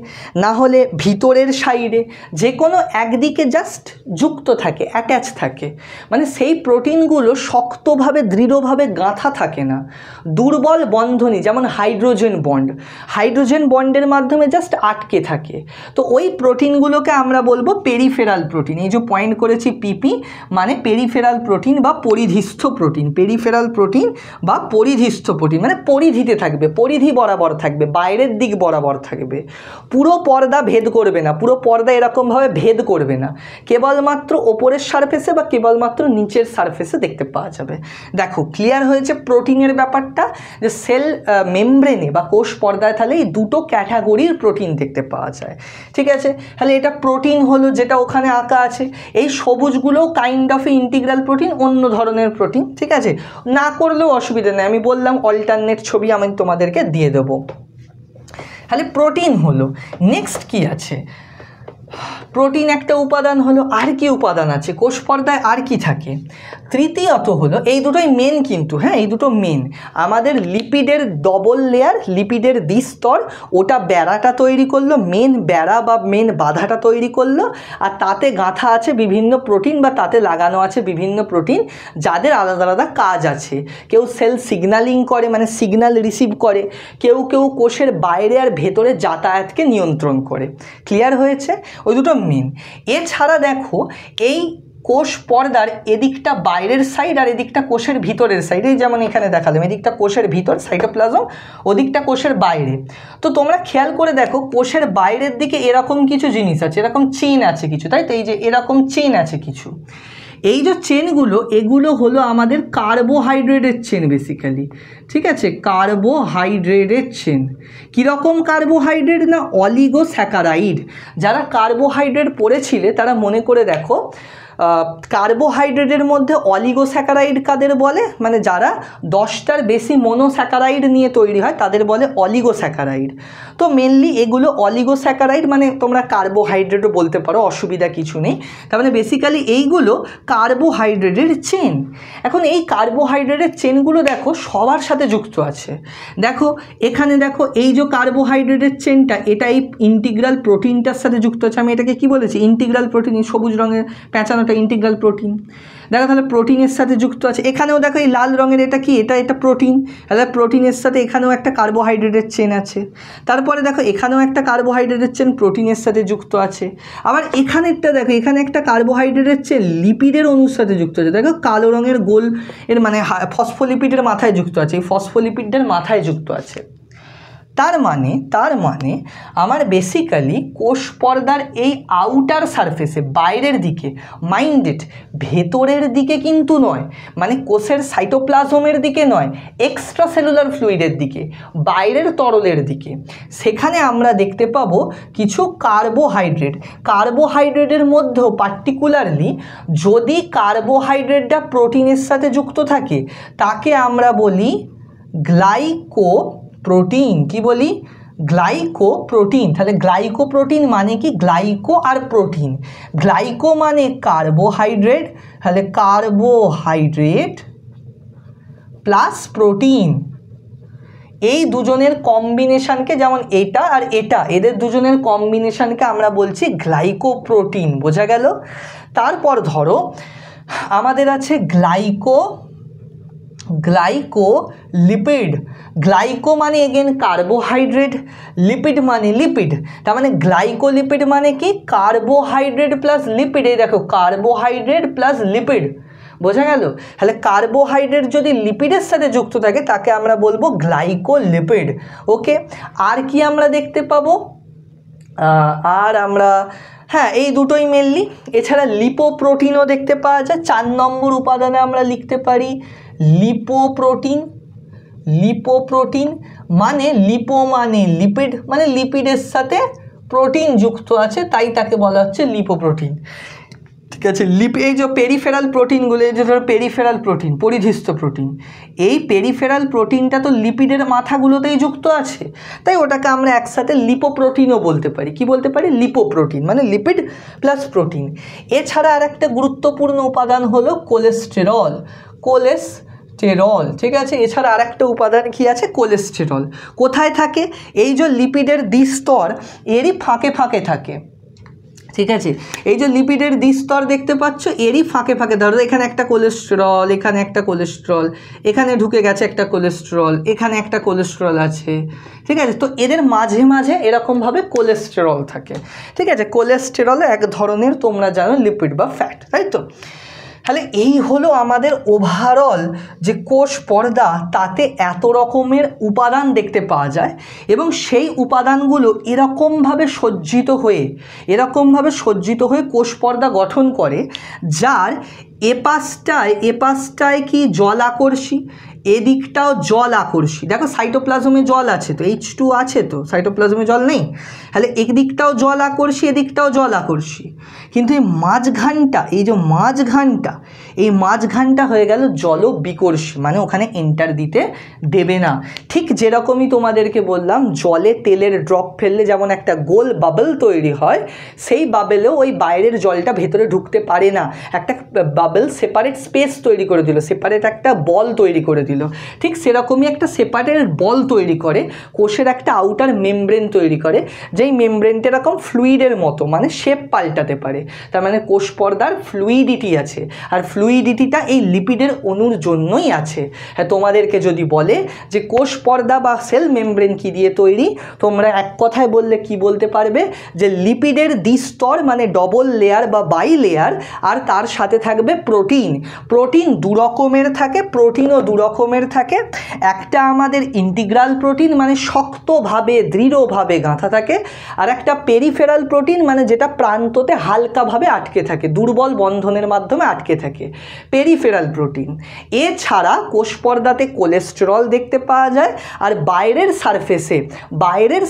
না হলে ভিতরের সাইডে, যে কোনো একদিকে জাস্ট যুক্ত থাকে, অ্যাটাচ থাকে। মানে সেই প্রোটিনগুলো শক্তভাবে দৃঢ়ভাবে গাঁথা থাকে না, দুর্বল বন্ধনী, যেমন হাইড্রোজেন বন্ডের মাধ্যমে জাস্ট আটকে থাকে। তো ওই প্রোটিনগুলোকে আমরা বলবো পেরিফেরাল প্রোটিন। এই যে পয়েন্ট করেছি পিপি মানে পেরিফেরাল প্রোটিন বা পরিধিস্থ প্রোটিন, পেরিফেরাল প্রোটিন বা পরিধিস্থ প্রোটিন, মানে পরিধিতে থাকবে, পরিধি বরাবর থাকবে, বাইরের দিক বরাবর থাকবে, পুরো পর্দা ভেদ করবে না, পুরো পর্দা এরকমভাবে ভেদ করবে না, কেবলমাত্র ওপরের সারফেসে বা কেবলমাত্র নিচের সারফেসে দেখতে পাওয়া যাবে। দেখো ক্লিয়ার হয়েছে প্রোটিনের ব্যাপারটা, যে সেল মেমব্রেনে বা কোষ পর্দায় তাহলে এই দুটো ক্যাটাগরির প্রোটিন দেখতে পাওয়া যায়, ঠিক আছে। তাহলে এটা প্রোটিন হলো যেটা ওখানে আঁকা আছে, এই সবুজগুলো কাইন্ড অফ ইন্টিগ্রাল প্রোটিন, অন্য ধরনের প্রোটিন, ঠিক আছে, না করলেও অসুবিধা নেই, আমি বললাম অল্টারনেট ছবি আমি তোমাদেরকে দিয়ে দেবো। তাহলে প্রোটিন হলো। নেক্সট কি আছে? প্রোটিন একটা উপাদান হলো, আর কি উপাদান আছে কোষ পর্দায়, আর কি থাকে? তৃতীয়ত হলো, এই দুটোই মেন কিন্তু, হ্যাঁ এই দুটো মেন, আমাদের লিপিডের ডবল লেয়ার, লিপিডের দ্বিস্তর, ওটা বেড়াটা তৈরি করলো, মেন বেড়া বা মেন বাধাটা তৈরি করলো, আর তাতে গাঁথা আছে বিভিন্ন প্রোটিন বা তাতে লাগানো আছে বিভিন্ন প্রোটিন, যাদের আলাদা আলাদা কাজ আছে। কেউ সেল সিগন্যালিং করে মানে সিগন্যাল রিসিভ করে, কেউ কোষের বাইরে আর ভেতরে যাতায়াতকে নিয়ন্ত্রণ করে। ক্লিয়ার হয়েছে? ওই দুটো মেন। এছাড়া দেখো এই কোষ পর্দার এদিকটা বাইরের সাইড আর এদিকটা কোষের ভিতরের সাইড, এই যেমন এখানে দেখালাম, এদিকটা কোষের ভিতর সাইটোপ্লাজম, ওদিকটা কোষের বাইরে। তো তোমরা খেয়াল করে দেখো কোষের বাইরের দিকে এরকম কিছু জিনিস আছে, এরকম চেইন আছে কিছু, তাই তো, এই যে এরকম চেইন আছে কিছু, এই যে চেনগুলো এগুলো হলো আমাদের কার্বোহাইড্রেটের চেন বেসিক্যালি, ঠিক আছে, কার্বোহাইড্রেটের চেন। কীরকম কার্বোহাইড্রেট না অলিগোস্যাকারাইড। যারা কার্বোহাইড্রেট পড়েছিলে তারা মনে করে দেখো, কার্বোহাইড্রেটের মধ্যে অলিগোস্যাকারাইড কাদের বলে, মানে যারা 10টার বেশি মোনোস্যাকারাইড নিয়ে তৈরি হয় তাদের বলে অলিগোস্যাকারাইড। তো মেনলি এগুলো অলিগোস্যাকারাইড, মানে তোমরা কার্বোহাইড্রেটও বলতে পারো, অসুবিধা কিছু নেই। তার মানে বেসিক্যালি এইগুলো কার্বোহাইড্রেটের চেন। এখন এই কার্বোহাইড্রেটের চেনগুলো দেখো সবার সাথে যুক্ত আছে। দেখো এখানে দেখো এই যে কার্বোহাইড্রেটের চেনটা, এটা এই ইন্টিগ্রাল প্রোটিনটার সাথে যুক্ত আছে। আমি এটাকে কি বলেছি, ইন্টিগ্রাল প্রোটিন, সবুজ রঙের পেঁচানোটা ইন্টিগ্রাল প্রোটিন। দেখো তাহলে প্রোটিনের সাথে যুক্ত আছে। এখানেও দেখো এই লাল রঙের এটা কি, এটা প্রোটিন। তাহলে প্রোটিনের সাথে এখানেও একটা কার্বোহাইড্রেটের চেন আছে। তারপরে দেখো এখানেও একটা কার্বোহাইড্রেটের চেন প্রোটিনের সাথে যুক্ত আছে। আবার এখানেরটা দেখো, এখানে একটা কার্বোহাইড্রেটের চেন লিপিডের অণুর সাথে যুক্ত আছে। দেখো কালো রঙের গোল এর মানে ফসফোলিপিডের মাথায় যুক্ত আছে, এই ফসফোলিপিডের মাথায় যুক্ত আছে। তার মানে আমার বেসিক্যালি কোষ পর্দার এই আউটার সারফেসে, বাইরের দিকে, মাইন্ড ইট, ভেতরের দিকে কিন্তু নয়, মানে কোষের সাইটোপ্লাজমের দিকে নয়, এক্সট্রা সেলুলার ফ্লুইডের দিকে, বাইরের তরলের দিকে, সেখানে আমরা দেখতে পাবো কিছু কার্বোহাইড্রেট। কার্বোহাইড্রেটের মধ্যেও পার্টিকুলারলি যদি কার্বোহাইড্রেটটা প্রোটিনের সাথে যুক্ত থাকে তাকে আমরা বলি গ্লাইকো প্রোটিন। কি বলি, গ্লাইকোপ্রোটিন। তাহলে গ্লাইকোপ্রোটিন মানে কি, গ্লাইকো আর প্রোটিন। গ্লাইকো মানে কার্বোহাইড্রেট, তাহলে কার্বোহাইড্রেট প্লাস প্রোটিন, এই দুজনের কম্বিনেশনকে, যেমন এটা আর এটা, এদের দুজনের কম্বিনেশনকে আমরা বলছি গ্লাইকোপ্রোটিন। বোঝা গেল? তারপর ধরো আমাদের আছে গ্লাইকোলিপিড। গ্লাইকো মানে এগেন কার্বোহাইড্রেট, লিপিড মানে লিপিড। তার মানে গ্লাইকোলিপিড মানে কি, কার্বোহাইড্রেট প্লাস লিপিড। এই দেখো কার্বোহাইড্রেট প্লাস লিপিড। বোঝা গেল? তাহলে কার্বোহাইড্রেট যদি লিপিডের সাথে যুক্ত থাকে তাকে আমরা বলবো গ্লাইকোলিপিড। ওকে, আর কি আমরা দেখতে পাবো, আর আমরা হ্যাঁ এই দুটোই মেনলি। এছাড়া লিপোপ্রোটিনও দেখতে পাওয়া যায়। 4 নম্বর উপাদানে আমরা লিখতে পারি লিপোপ্রোটিন। লিপোপ্রোটিন মানে লিপো মানে লিপিড, মানে লিপিডের সাথে প্রোটিন যুক্ত আছে, তাই তাকে বলা হচ্ছে লিপোপ্রোটিন। ঠিক আছে, এই যে পেরিফেরাল প্রোটিনগুলো, এই যে ধরো পেরিফেরাল প্রোটিন, পরিধিস্থ প্রোটিন, এই পেরিফেরাল প্রোটিনটা তো লিপিডের মাথাগুলোতেই যুক্ত আছে, তাই ওটাকে আমরা একসাথে লিপোপ্রোটিনও বলতে পারি। কি বলতে পারি, লিপোপ্রোটিন, মানে লিপিড প্লাস প্রোটিন। এছাড়া আর একটা গুরুত্বপূর্ণ উপাদান হলো কোলেস্টেরল। কোলেস্টেরল, ঠিক আছে। এছাড়া আর একটা উপাদান কি আছে, কোলেস্টেরল। কোথায় থাকে, এই যে লিপিডের দ্বিস্তর এরই ফাঁকে ফাঁকে থাকে। ঠিক আছে, এই যে লিপিডের দ্বিস্তর দেখতে পাচ্ছ এরই ফাঁকে ফাঁকে, ধরো এখানে একটা কোলেস্টেরল, এখানে একটা কোলেস্টেরল, এখানে ঢুকে গেছে একটা কোলেস্টেরল, এখানে একটা কোলেস্টেরল আছে। ঠিক আছে, তো এদের মাঝে মাঝে এরকমভাবে কোলেস্টেরল থাকে। ঠিক আছে, কোলেস্টেরল এক ধরনের তোমরা জানো লিপিড বা ফ্যাট, তাই তো। তাহলে এই হলো আমাদের ওভারঅল যে কোষ পর্দা, তাতে এত রকমের উপাদান দেখতে পাওয়া যায় এবং সেই উপাদানগুলো এরকমভাবে সজ্জিত হয়ে কোষ পর্দা গঠন করে, যার এপাশটায় কি জল আকর্ষী, এদিকটাও জল আকর্ষী। দেখো সাইটোপ্লাজমে জল আছে তো, H2 আছে তো, সাইটোপ্লাজমে জল নেই, তাহলে এদিকটাও জল আকর্ষী, এদিকটাও জল আকর্ষী। কিন্তু এই মাঝখানটা হয়ে গেল জল বিকর্ষী, মানে ওখানে এন্টার দিতে দেবে না। ঠিক যেরকমই তোমাদেরকে বললাম, জলে তেলের ড্রপ ফেললে যেমন একটা গোল বাবল তৈরি হয়, সেই বাবেলেও ওই বাইরের জলটা ভেতরে ঢুকতে পারে না, একটা বাবল সেপারেট স্পেস তৈরি করে দিল, সেপারেট একটা বল তৈরি করে দিল। ঠিক সেরকমই একটা সেপারেট বল তৈরি করে কোষের একটা আউটার মেমব্রেন তৈরি করে, যেই মেমব্রেনটা এরকম ফ্লুইডের মতো, মানে শেপ পাল্টাতে পারে। তার মানে কোষ পর্দার ফ্লুইডিটি আছে, আর ফ্লুইডিটিটা এই লিপিডের অণুর জন্যই আছে। হ্যাঁ, তোমাদেরকে যদি বলে যে কোষ পর্দা বা সেল মেমব্রেন কি দিয়ে তৈরি, তোমরা এক কথায় বললে কি বলতে পারবে, যে লিপিডের দ্বিস্তর মানে ডবল লেয়ার বা বাই লেয়ার, আর তার সাথে থাকবে প্রোটিন। প্রোটিন 2 রকমের থাকে, প্রোটিনও 2 রকম রকমের থাকে, একটা আমাদের ইন্টিগ্রাল প্রোটিন মানে শক্তভাবে দৃঢ়ভাবে গাঁথা থাকে, আর একটা পেরিফেরাল প্রোটিন মানে যেটা প্রান্ততে হালকাভাবে আটকে থাকে, দুর্বল বন্ধনের মাধ্যমে আটকে থাকে, পেরিফেরাল প্রোটিন। এছাড়া কোষ পর্দাতে কোলেস্টেরল দেখতে পাওয়া যায়, আর বাইরের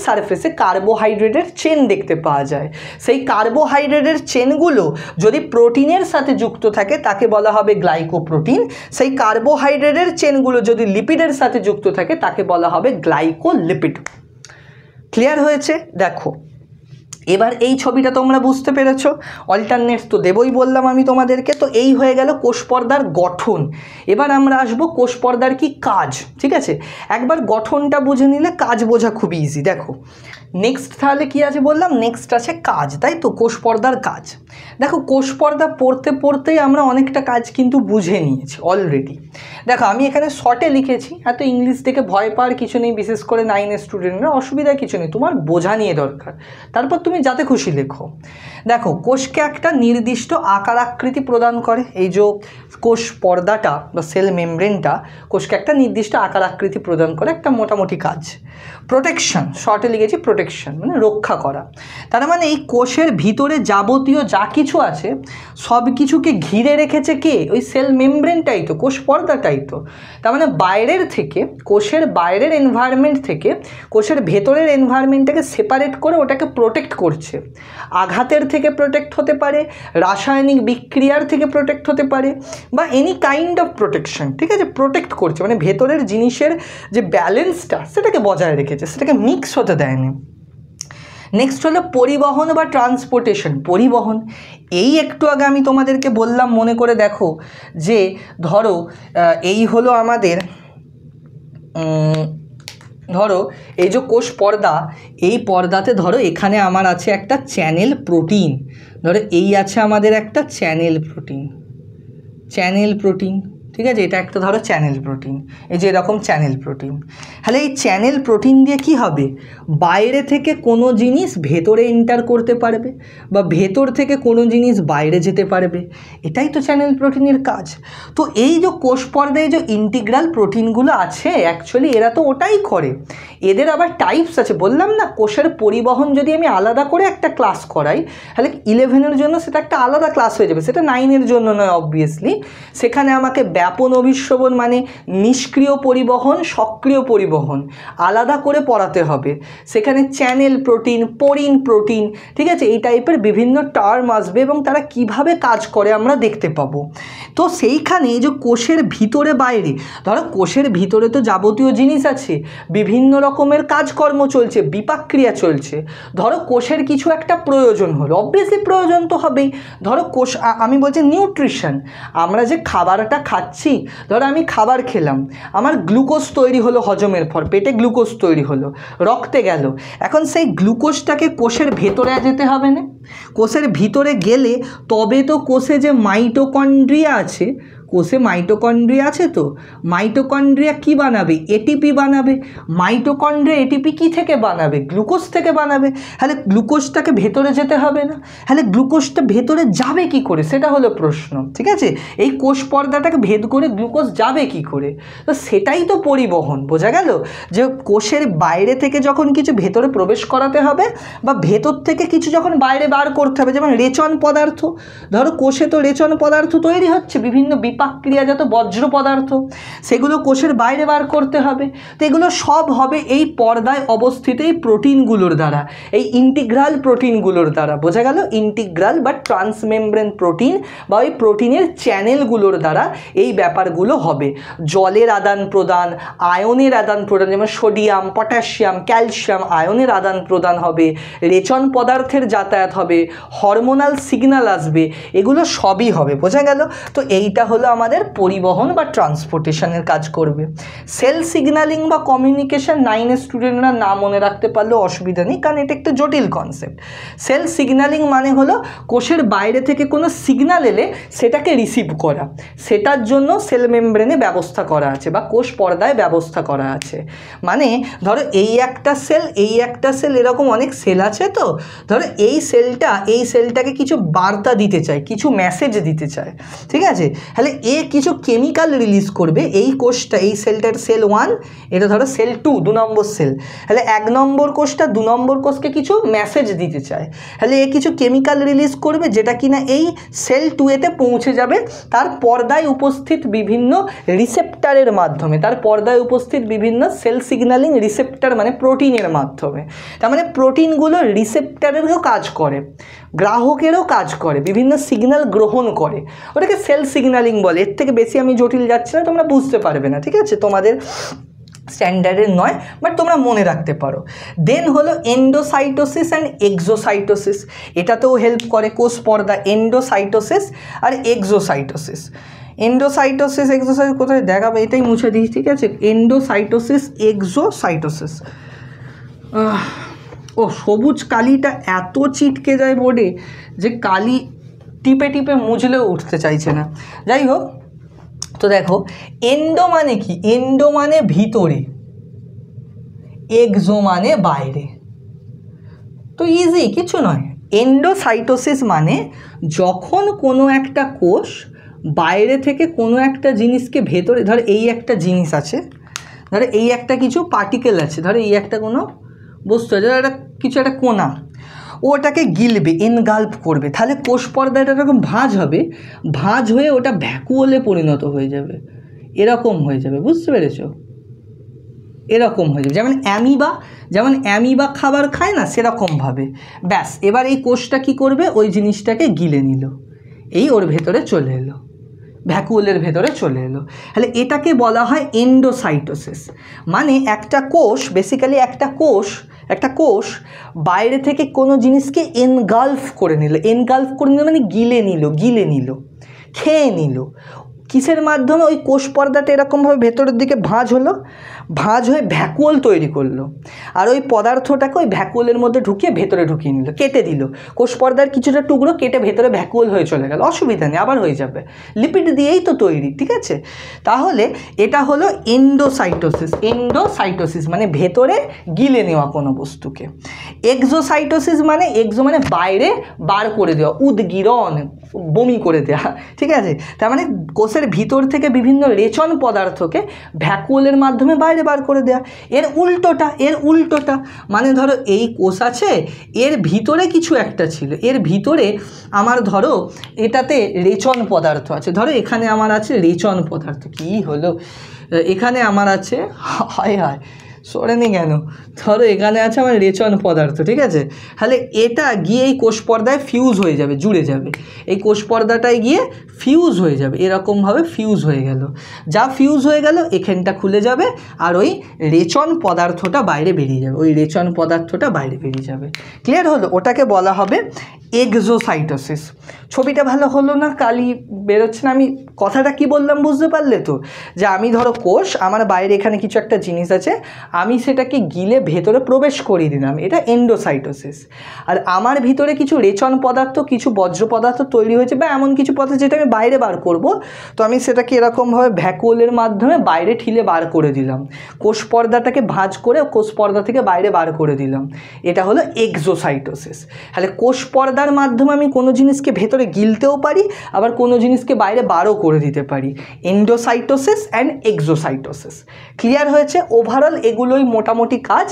সারফেসে কার্বোহাইড্রেটের চেন দেখতে পাওয়া যায়। সেই কার্বোহাইড্রেটের চেনগুলো যদি প্রোটিনের সাথে যুক্ত থাকে তাকে বলা হবে গ্লাইকোপ্রোটিন, সেই কার্বোহাইড্রেটের চেনগুলো যদি লিপিডের সাথে যুক্ত থাকে তাকে বলা হবে গ্লাইকোলিপিড। ক্লিয়ার হয়েছে? দেখো এবার এই ছবিটা তোমরা বুঝতে পেরেছো। অল্টারনেটস তো দেবই বললাম আমি তোমাদেরকে। তো এই হয়ে গেল কোষ পর্দার গঠন। এবার আমরা আসবো কোষ পর্দার কি কাজ। ঠিক আছে, একবার গঠনটা বুঝে নিলে কাজ বোঝা খুবই ইজি। দেখো নেক্সট তাহলে কি আছে বললাম, নেক্সট আছে কাজ, তাই তো? কোষ পর্দার কাজ। দেখো কোষ পর্দা পড়তে পড়তেই আমরা অনেকটা কাজ কিন্তু বুঝে নিয়েছি অলরেডি। দেখো আমি এখানে শর্টে লিখেছি, এত ইংলিশ থেকে ভয় পাওয়ার কিছু নেই, বিশেষ করে 9-এর স্টুডেন্টরা, অসুবিধা কিছু নেই, তোমার বোঝা নিয়ে দরকার, তারপর তুমি যাতে খুশি লেখো। দেখো কোষকে একটা নির্দিষ্ট আকার আকৃতি প্রদান করে, এই যে কোষ পর্দাটা বা সেল মেমব্রেনটা কোষকে একটা নির্দিষ্ট আকার আকৃতি প্রদান করে, একটা মোটামুটি কাজ। প্রোটেকশন, শর্টে লিখেছি প্রোটেকশন মানে রক্ষা করা। তার মানে এই কোষের ভিতরে যাবতীয় যা কিছু আছে সব কিছুকে ঘিরে রেখেছে কে? ওই সেল মেমব্রেনটাই তো, কোষ পর্দাটাই তো। তার মানে বাইরের থেকে, কোষের বাইরের এনভায়রনমেন্ট থেকে কোষের ভেতরের এনভায়রনমেন্টটাকে সেপারেট করে ওটাকে প্রোটেক্ট করছে। আঘাতের থেকে প্রোটেক্ট হতে পারে, রাসায়নিক বিক্রিয়ার থেকে প্রোটেক্ট হতে পারে, বা এনি কাইন্ড অফ প্রোটেকশন। ঠিক আছে, প্রোটেক্ট করছে মানে ভেতরের জিনিসের যে ব্যালেন্সটা সেটাকে বজায় রেখেছে, সেটাকে মিক্স হতে দেয়নি। নেক্সট হলো পরিবহন বা ট্রান্সপোর্টেশন। পরিবহন, এই একটু আগে আমি তোমাদেরকে বললাম, মনে করে দেখো যে ধরো এই হলো আমাদের ধরো এই যে কোষ পর্দা, এই পর্দাতে ধরো এখানে আমার আছে একটা চ্যানেল প্রোটিন, ধরো এই আছে আমাদের একটা চ্যানেল প্রোটিন। ঠিক আছে, এটা একটা ধরো চ্যানেল প্রোটিন, এই যে এরকম চ্যানেল প্রোটিন। তাহলে এই চ্যানেল প্রোটিন দিয়ে কি হবে? বাইরে থেকে কোনো জিনিস ভেতরে এন্টার করতে পারবে, বা ভেতর থেকে কোনো জিনিস বাইরে যেতে পারবে, এটাই তো চ্যানেল প্রোটিনের কাজ। তো এই যে কোষ পর্দায় যে ইন্টিগ্রাল প্রোটিনগুলো আছে অ্যাকচুয়ালি এরা তো ওটাই করে। এদের আবার টাইপস আছে, বললাম না কোষের পরিবহন যদি আমি আলাদা করে একটা ক্লাস করাই তাহলে 11-এর জন্য সেটা একটা আলাদা ক্লাস হয়ে যাবে, সেটা 9-এর জন্য নয় অবভিয়াসলি। সেখানে আমাকে ব্যাপন অভিশ্রবণ মানে নিষ্ক্রিয় পরিবহন, সক্রিয় পরিবহন আলাদা করে পড়াতে হবে। সেখানে চ্যানেল প্রোটিন, পোরিন প্রোটিন, ঠিক আছে, এই টাইপের বিভিন্ন টার্ম আসবে এবং তারা কিভাবে কাজ করে আমরা দেখতে পাবো। তো সেইখানে যে কোষের ভিতরে বাইরে, ধরো কোষের ভিতরে তো যাবতীয় জিনিস আছে, বিভিন্ন রকমের কাজকর্ম চলছে, বিপাকক্রিয়া চলছে। ধরো কোষের কিছু একটা প্রয়োজন হলো, অবভিয়াসলি প্রয়োজন তো হবেই। ধরো কোষ, আমি বলছি নিউট্রিশন, আমরা যে খাবারটা খাচ্ছি, ধরো আমি খাবার খেলাম, আমার গ্লুকোজ তৈরি হলো হজমের পর, পেটে গ্লুকোজ তৈরি হলো, রক্তে গেল। এখন সেই গ্লুকোজটাকে কোষের ভেতরে যেতে হবে না? কোষের ভিতরে গেলে তবে তো কোষে যে মাইটোকন্ড্রিয়া আছে, কোষে মাইটোকন্ড্রিয়া আছে, তো মাইটোকন্ড্রিয়া কি বানাবে? এটিপি বানাবে। মাইটোকন্ড্রিয়া এটিপি কি থেকে বানাবে? গ্লুকোজ থেকে বানাবে। তাহলে গ্লুকোজটাকে ভেতরে যেতে হবে না? তাহলে গ্লুকোজটা ভেতরে যাবে কি করে, সেটা হলো প্রশ্ন। ঠিক আছে, এই কোষ পর্দাটাকে ভেদ করে গ্লুকোজ যাবে কি করে? তো সেটাই তো পরিবহন। বোঝা গেল যে কোষের বাইরে থেকে যখন কিছু ভেতরে প্রবেশ করাতে হবে, বা ভেতর থেকে কিছু যখন বাইরে বার করতে হবে, যেমন রেচন পদার্থ, ধরো কোষে তো রেচন পদার্থ তৈরি হচ্ছে, বিভিন্ন বিপাকক্রিয়াজাত বজ্র পদার্থ, সেগুলো কোষের বাইরে বার করতে হবে। তো এগুলো সব হবে এই পর্দায় অবস্থিত এই প্রোটিনগুলোর দ্বারা, এই ইন্টিগ্রাল প্রোটিনগুলোর দ্বারা। বোঝা গেল, ইন্টিগ্রাল বা ট্রান্সমেমব্রেন প্রোটিন বা ওই প্রোটিনের চ্যানেলগুলোর দ্বারা এই ব্যাপারগুলো হবে। জলের আদান প্রদান, আয়নের আদান প্রদান, যেমন সোডিয়াম, পটাশিয়াম, ক্যালসিয়াম, আয়নের আদান প্রদান হবে, রেচন পদার্থের যাতায়াত হবে, হরমোনাল সিগন্যাল আসবে, এগুলো সবই হবে। বোঝা গেল? তো এইটা হলো আমাদের পরিবহন বা ট্রান্সপোর্টেশনের কাজ করবে। সেল সিগন্যালিং বা কমিউনিকেশন 9-এর স্টুডেন্টরা না মনে রাখতে পারলেও অসুবিধা নেই, কারণ এটা একটা জটিল কনসেপ্ট। সেল সিগন্যালিং মানে হলো কোষের বাইরে থেকে কোনো সিগন্যাল এলে সেটাকে রিসিভ করা, সেটার জন্য সেল মেমব্রেনে ব্যবস্থা করা আছে বা কোষ পর্দায় ব্যবস্থা করা আছে। মানে ধরো এই একটা সেল, এই একটা সেল, এরকম অনেক সেল আছে। তো ধরো এই সেলটাকে কিছু বার্তা দিতে চায়, কিছু মেসেজ দিতে চায়, ঠিক আছে? তাহলে এ কিছু কেমিক্যাল রিলিজ করবে, এই কোষটা, এই সেলটার সেল 1, এটা ধরো সেল 2, 2 নম্বর সেল, তাহলে 1 নম্বর কোষটা 2 নম্বর কোষকে কিছু মেসেজ দিতে চায়, তাহলে এ কিছু কেমিক্যাল রিলিজ করবে যেটা কিনা এই সেল 2-এতে পৌঁছে যাবে তার পর্দায় উপস্থিত বিভিন্ন রিসেপ্টারের মাধ্যমে, তার পর্দায় উপস্থিত বিভিন্ন সেল সিগন্যালিং রিসেপ্টার মানে প্রোটিনের মাধ্যমে। তার মানে প্রোটিনগুলো রিসেপ্টারেরও কাজ করে, গ্রাহকেরও কাজ করে, বিভিন্ন সিগন্যাল গ্রহণ করে, ওটাকে সেল সিগন্যালিং বলে। এর থেকে বেশি আমি জটিল যাচ্ছি না, তোমরা বুঝতে পারবে না, ঠিক আছে, তোমাদের স্ট্যান্ডার্ডের নয়, বাট তোমরা মনে রাখতে পারো। দেন হলো এন্ডোসাইটোসিস অ্যান্ড এক্সোসাইটোসিস, এটাতেও হেল্প করে কোষ পর্দা, এন্ডোসাইটোসিস আর এক্সোসাইটোসিস। এন্ডোসাইটোসিস এক্সোসাইটোসিস কোথায় দেখাবে, এটাই মুছে দিই, ঠিক আছে, এন্ডোসাইটোসিস এক্সোসাইটোসিস। ও সবুজ কালিটা এত চিটকে যায় বোর্ডে যে কালি টিপে টিপে মুছলেও উঠতে চাইছে না। যাই হোক, তো দেখো এন্ডো মানে কি, এন্ডো মানে ভিতরে, এক্সো মানে বাইরে, তো ইজি কিছু নয়। এন্ডোসাইটোসিস মানে যখন কোনো একটা কোষ বাইরে থেকে কোনো একটা জিনিসকে ভেতরে, ধর এই একটা জিনিস আছে, ধর এই একটা কিছু পার্টিকেল আছে, ধর এই একটা কোনো বস্তু আছে, ধর একটা কিছু একটা কোণা, ওটাকে গিলবে, এনগাল্প করবে, তাহলে কোষ পর্দাটা এরকম ভাঁজ হবে, ভাঁজ হয়ে ওটা ভ্যাকুওলে পরিণত হয়ে যাবে, এরকম হয়ে যাবে, বুঝতে পেরেছো, এরকম হয়ে যাবে, যেমন অ্যামিবা খাবার খায় না সেরকমভাবে। ব্যাস, এবার এই কোষটা কি করবে, ওই জিনিসটাকে গিলে নিল, এই ওর ভেতরে চলে এলো, ভ্যাকুওলের ভেতরে চলে এলো, তাহলে এটাকে বলা হয় এন্ডোসাইটোসিস। মানে একটা কোষ, বেসিক্যালি একটা কোষ বাইরে থেকে কোনো জিনিসকে এনগালফ করে নিল, মানে গিলে নিল, খেয়ে নিল। কিসের মাধ্যমে, ওই কোষ পর্দাটা এরকমভাবে ভেতরের দিকে ভাঁজ হলো, ভাঁজ হয়ে ভ্যাকুওল তৈরি করলো, আর ওই পদার্থটাকে ওই ভ্যাকুওলের মধ্যে ঢুকিয়ে ভেতরে ঢুকিয়ে নিল, কেটে দিল, কোষ পর্দার কিছুটা টুকরো কেটে ভেতরে ভ্যাকুওল হয়ে চলে গেল, অসুবিধা নেই, আবার হয়ে যাবে, লিপিড দিয়েই তো তৈরি, ঠিক আছে। তাহলে এটা হলো এন্ডোসাইটোসিস মানে ভেতরে গিলে নেওয়া কোনো বস্তুকে। এক্সোসাইটোসিস মানে, এক্সো মানে বাইরে বার করে দেওয়া, উদগীরণ, বমি করে দেওয়া, ঠিক আছে। তার মানে কোষের ভিতর থেকে বিভিন্ন রেচন পদার্থকে ভ্যাকুওলের মাধ্যমে বাইরে বার করে দেওয়া। এর উল্টোটা মানে ধরো এই কোষ আছে, এর ভিতরে কিছু একটা ছিল, এর ভিতরে আমার ধরো এটাতে রেচন পদার্থ আছে, ধরো এখানে আমার আছে রেচন পদার্থ, কি হলো, এখানে আমার আছে, হায় সরেনি কেন, ধরো এখানে আছে আমার রেচন পদার্থ, ঠিক আছে, তাহলে এটা গিয়ে এই কোষ পর্দায় ফিউজ হয়ে যাবে, জুড়ে যাবে, এই কোষ পর্দাটায় গিয়ে ফিউজ হয়ে যাবে, এরকমভাবে ফিউজ হয়ে গেল, যা ফিউজ হয়ে গেল এখানটা খুলে যাবে, আর ওই রেচন পদার্থটা বাইরে বেরিয়ে যাবে, ক্লিয়ার হলো, ওটাকে বলা হবে এক্সোসাইটোসিস। ছবিটা ভালো হলো না, কালি বেরোচ্ছে না, আমি কথাটা কি বললাম বুঝতে পারলে তো, যে আমি ধরো কোষ, আমার বাইরে এখানে কিছু একটা জিনিস আছে, আমি সেটাকে গিলে ভেতরে প্রবেশ করিয়ে দিলাম, এটা এন্ডোসাইটোসিস। আর আমার ভিতরে কিছু রেচন পদার্থ, কিছু বজ্র পদার্থ তৈরি হয়েছে, বা এমন কিছু পদার্থ যেটা আমি বাইরে বার করব, তো আমি সেটাকে এরকমভাবে ভ্যাকুওলের মাধ্যমে বাইরে ঠিলে বার করে দিলাম, কোষ পর্দাটাকে ভাঁজ করে কোষ পর্দা থেকে বাইরে বার করে দিলাম, এটা হলো এক্সোসাইটোসিস। তাহলে কোষ পর্দার মাধ্যমে আমি কোনো জিনিসকে ভেতরে গিলতেও পারি, আবার কোনো জিনিসকে বাইরে বারও করে দিতে পারি, এন্ডোসাইটোসিস অ্যান্ড এক্সোসাইটোসিস। ক্লিয়ার হয়েছে? ওভারঅল এগুলোই মোটামুটি কাজ।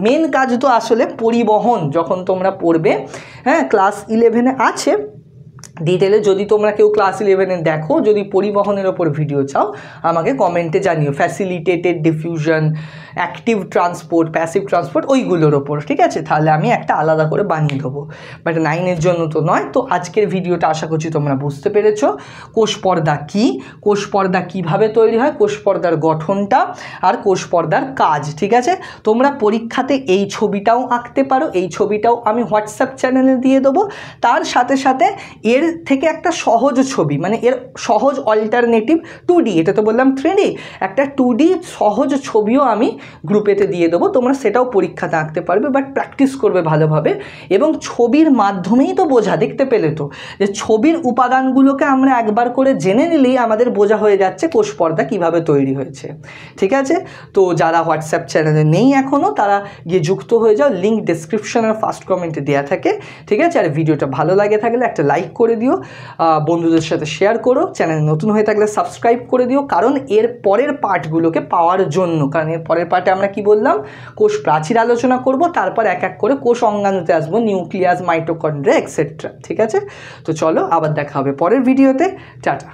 মেন কাজ তো আসলে পরিবহন, যখন তোমরা পড়বে, হ্যাঁ, ক্লাস 11-এ আছে ডিটেলে, যদি তোমরা কেউ ক্লাস 11-এ দেখো, যদি পরিবহনের ওপর ভিডিও চাও আমাকে কমেন্টে জানিও, facilitated diffusion, active transport, passive transport, ওইগুলোর ওপর, ঠিক আছে, তাহলে আমি একটা আলাদা করে বানিয়ে দেবো, বাট 9-এর জন্য তো নয়। তো আজকের ভিডিওটা আশা করছি তোমরা বুঝতে পেরেছো, কোষ পর্দা কী, কোষ পর্দা কীভাবে তৈরি হয়, কোষ পর্দার গঠনটা আর কোষ পর্দার কাজ, ঠিক আছে। তোমরা পরীক্ষাতে এই ছবিটাও আঁকতে পারো, এই ছবিটাও আমি হোয়াটসঅ্যাপ চ্যানেলে দিয়ে দেবো, তার সাথে সাথে এর থেকে একটা সহজ ছবি, মানে এর সহজ অল্টারনেটিভ 2D, এটা তো বললাম 3D, একটা 2D সহজ ছবিও আমি গ্রুপেতে দিয়ে দেবো, তোমরা সেটাও পরীক্ষাতে আঁকতে পারবে, বাট প্র্যাকটিস করবে ভালোভাবে, এবং ছবির মাধ্যমেই তো বোঝা, দেখতে পেলে তো যে ছবির উপাদানগুলোকে আমরা একবার করে জেনে নিলেই আমাদের বোঝা হয়ে যাচ্ছে কোষ পর্দা কীভাবে তৈরি হয়েছে, ঠিক আছে। তো যারা হোয়াটসঅ্যাপ চ্যানেলে নেই এখনও, তারা গিয়ে যুক্ত হয়ে যাও, লিঙ্ক ডেসক্রিপশন আর ফার্স্ট কমেন্টে দেওয়া থাকে, ঠিক আছে। আর ভিডিওটা ভালো লাগে থাকলে একটা লাইক করে দিও, বন্ধুদের সাথে শেয়ার করো, চ্যানেল নতুন হয়ে থাকলে সাবস্ক্রাইব করে দিও, কারণ এর পরের পার্টগুলোকে পাওয়ার জন্য। কারণ এর পরের পার্টে আমরা কি বললাম, কোষ প্রাচীর আলোচনা করব, তারপর এক এক করে কোষ অঙ্গাণুতে আসবো, নিউক্লিয়াস, মাইটোকন্ড্রিয়া এক্সেট্রা। ঠিক আছে, তো চলো আবার দেখা হবে পরের ভিডিওতে। টাটা।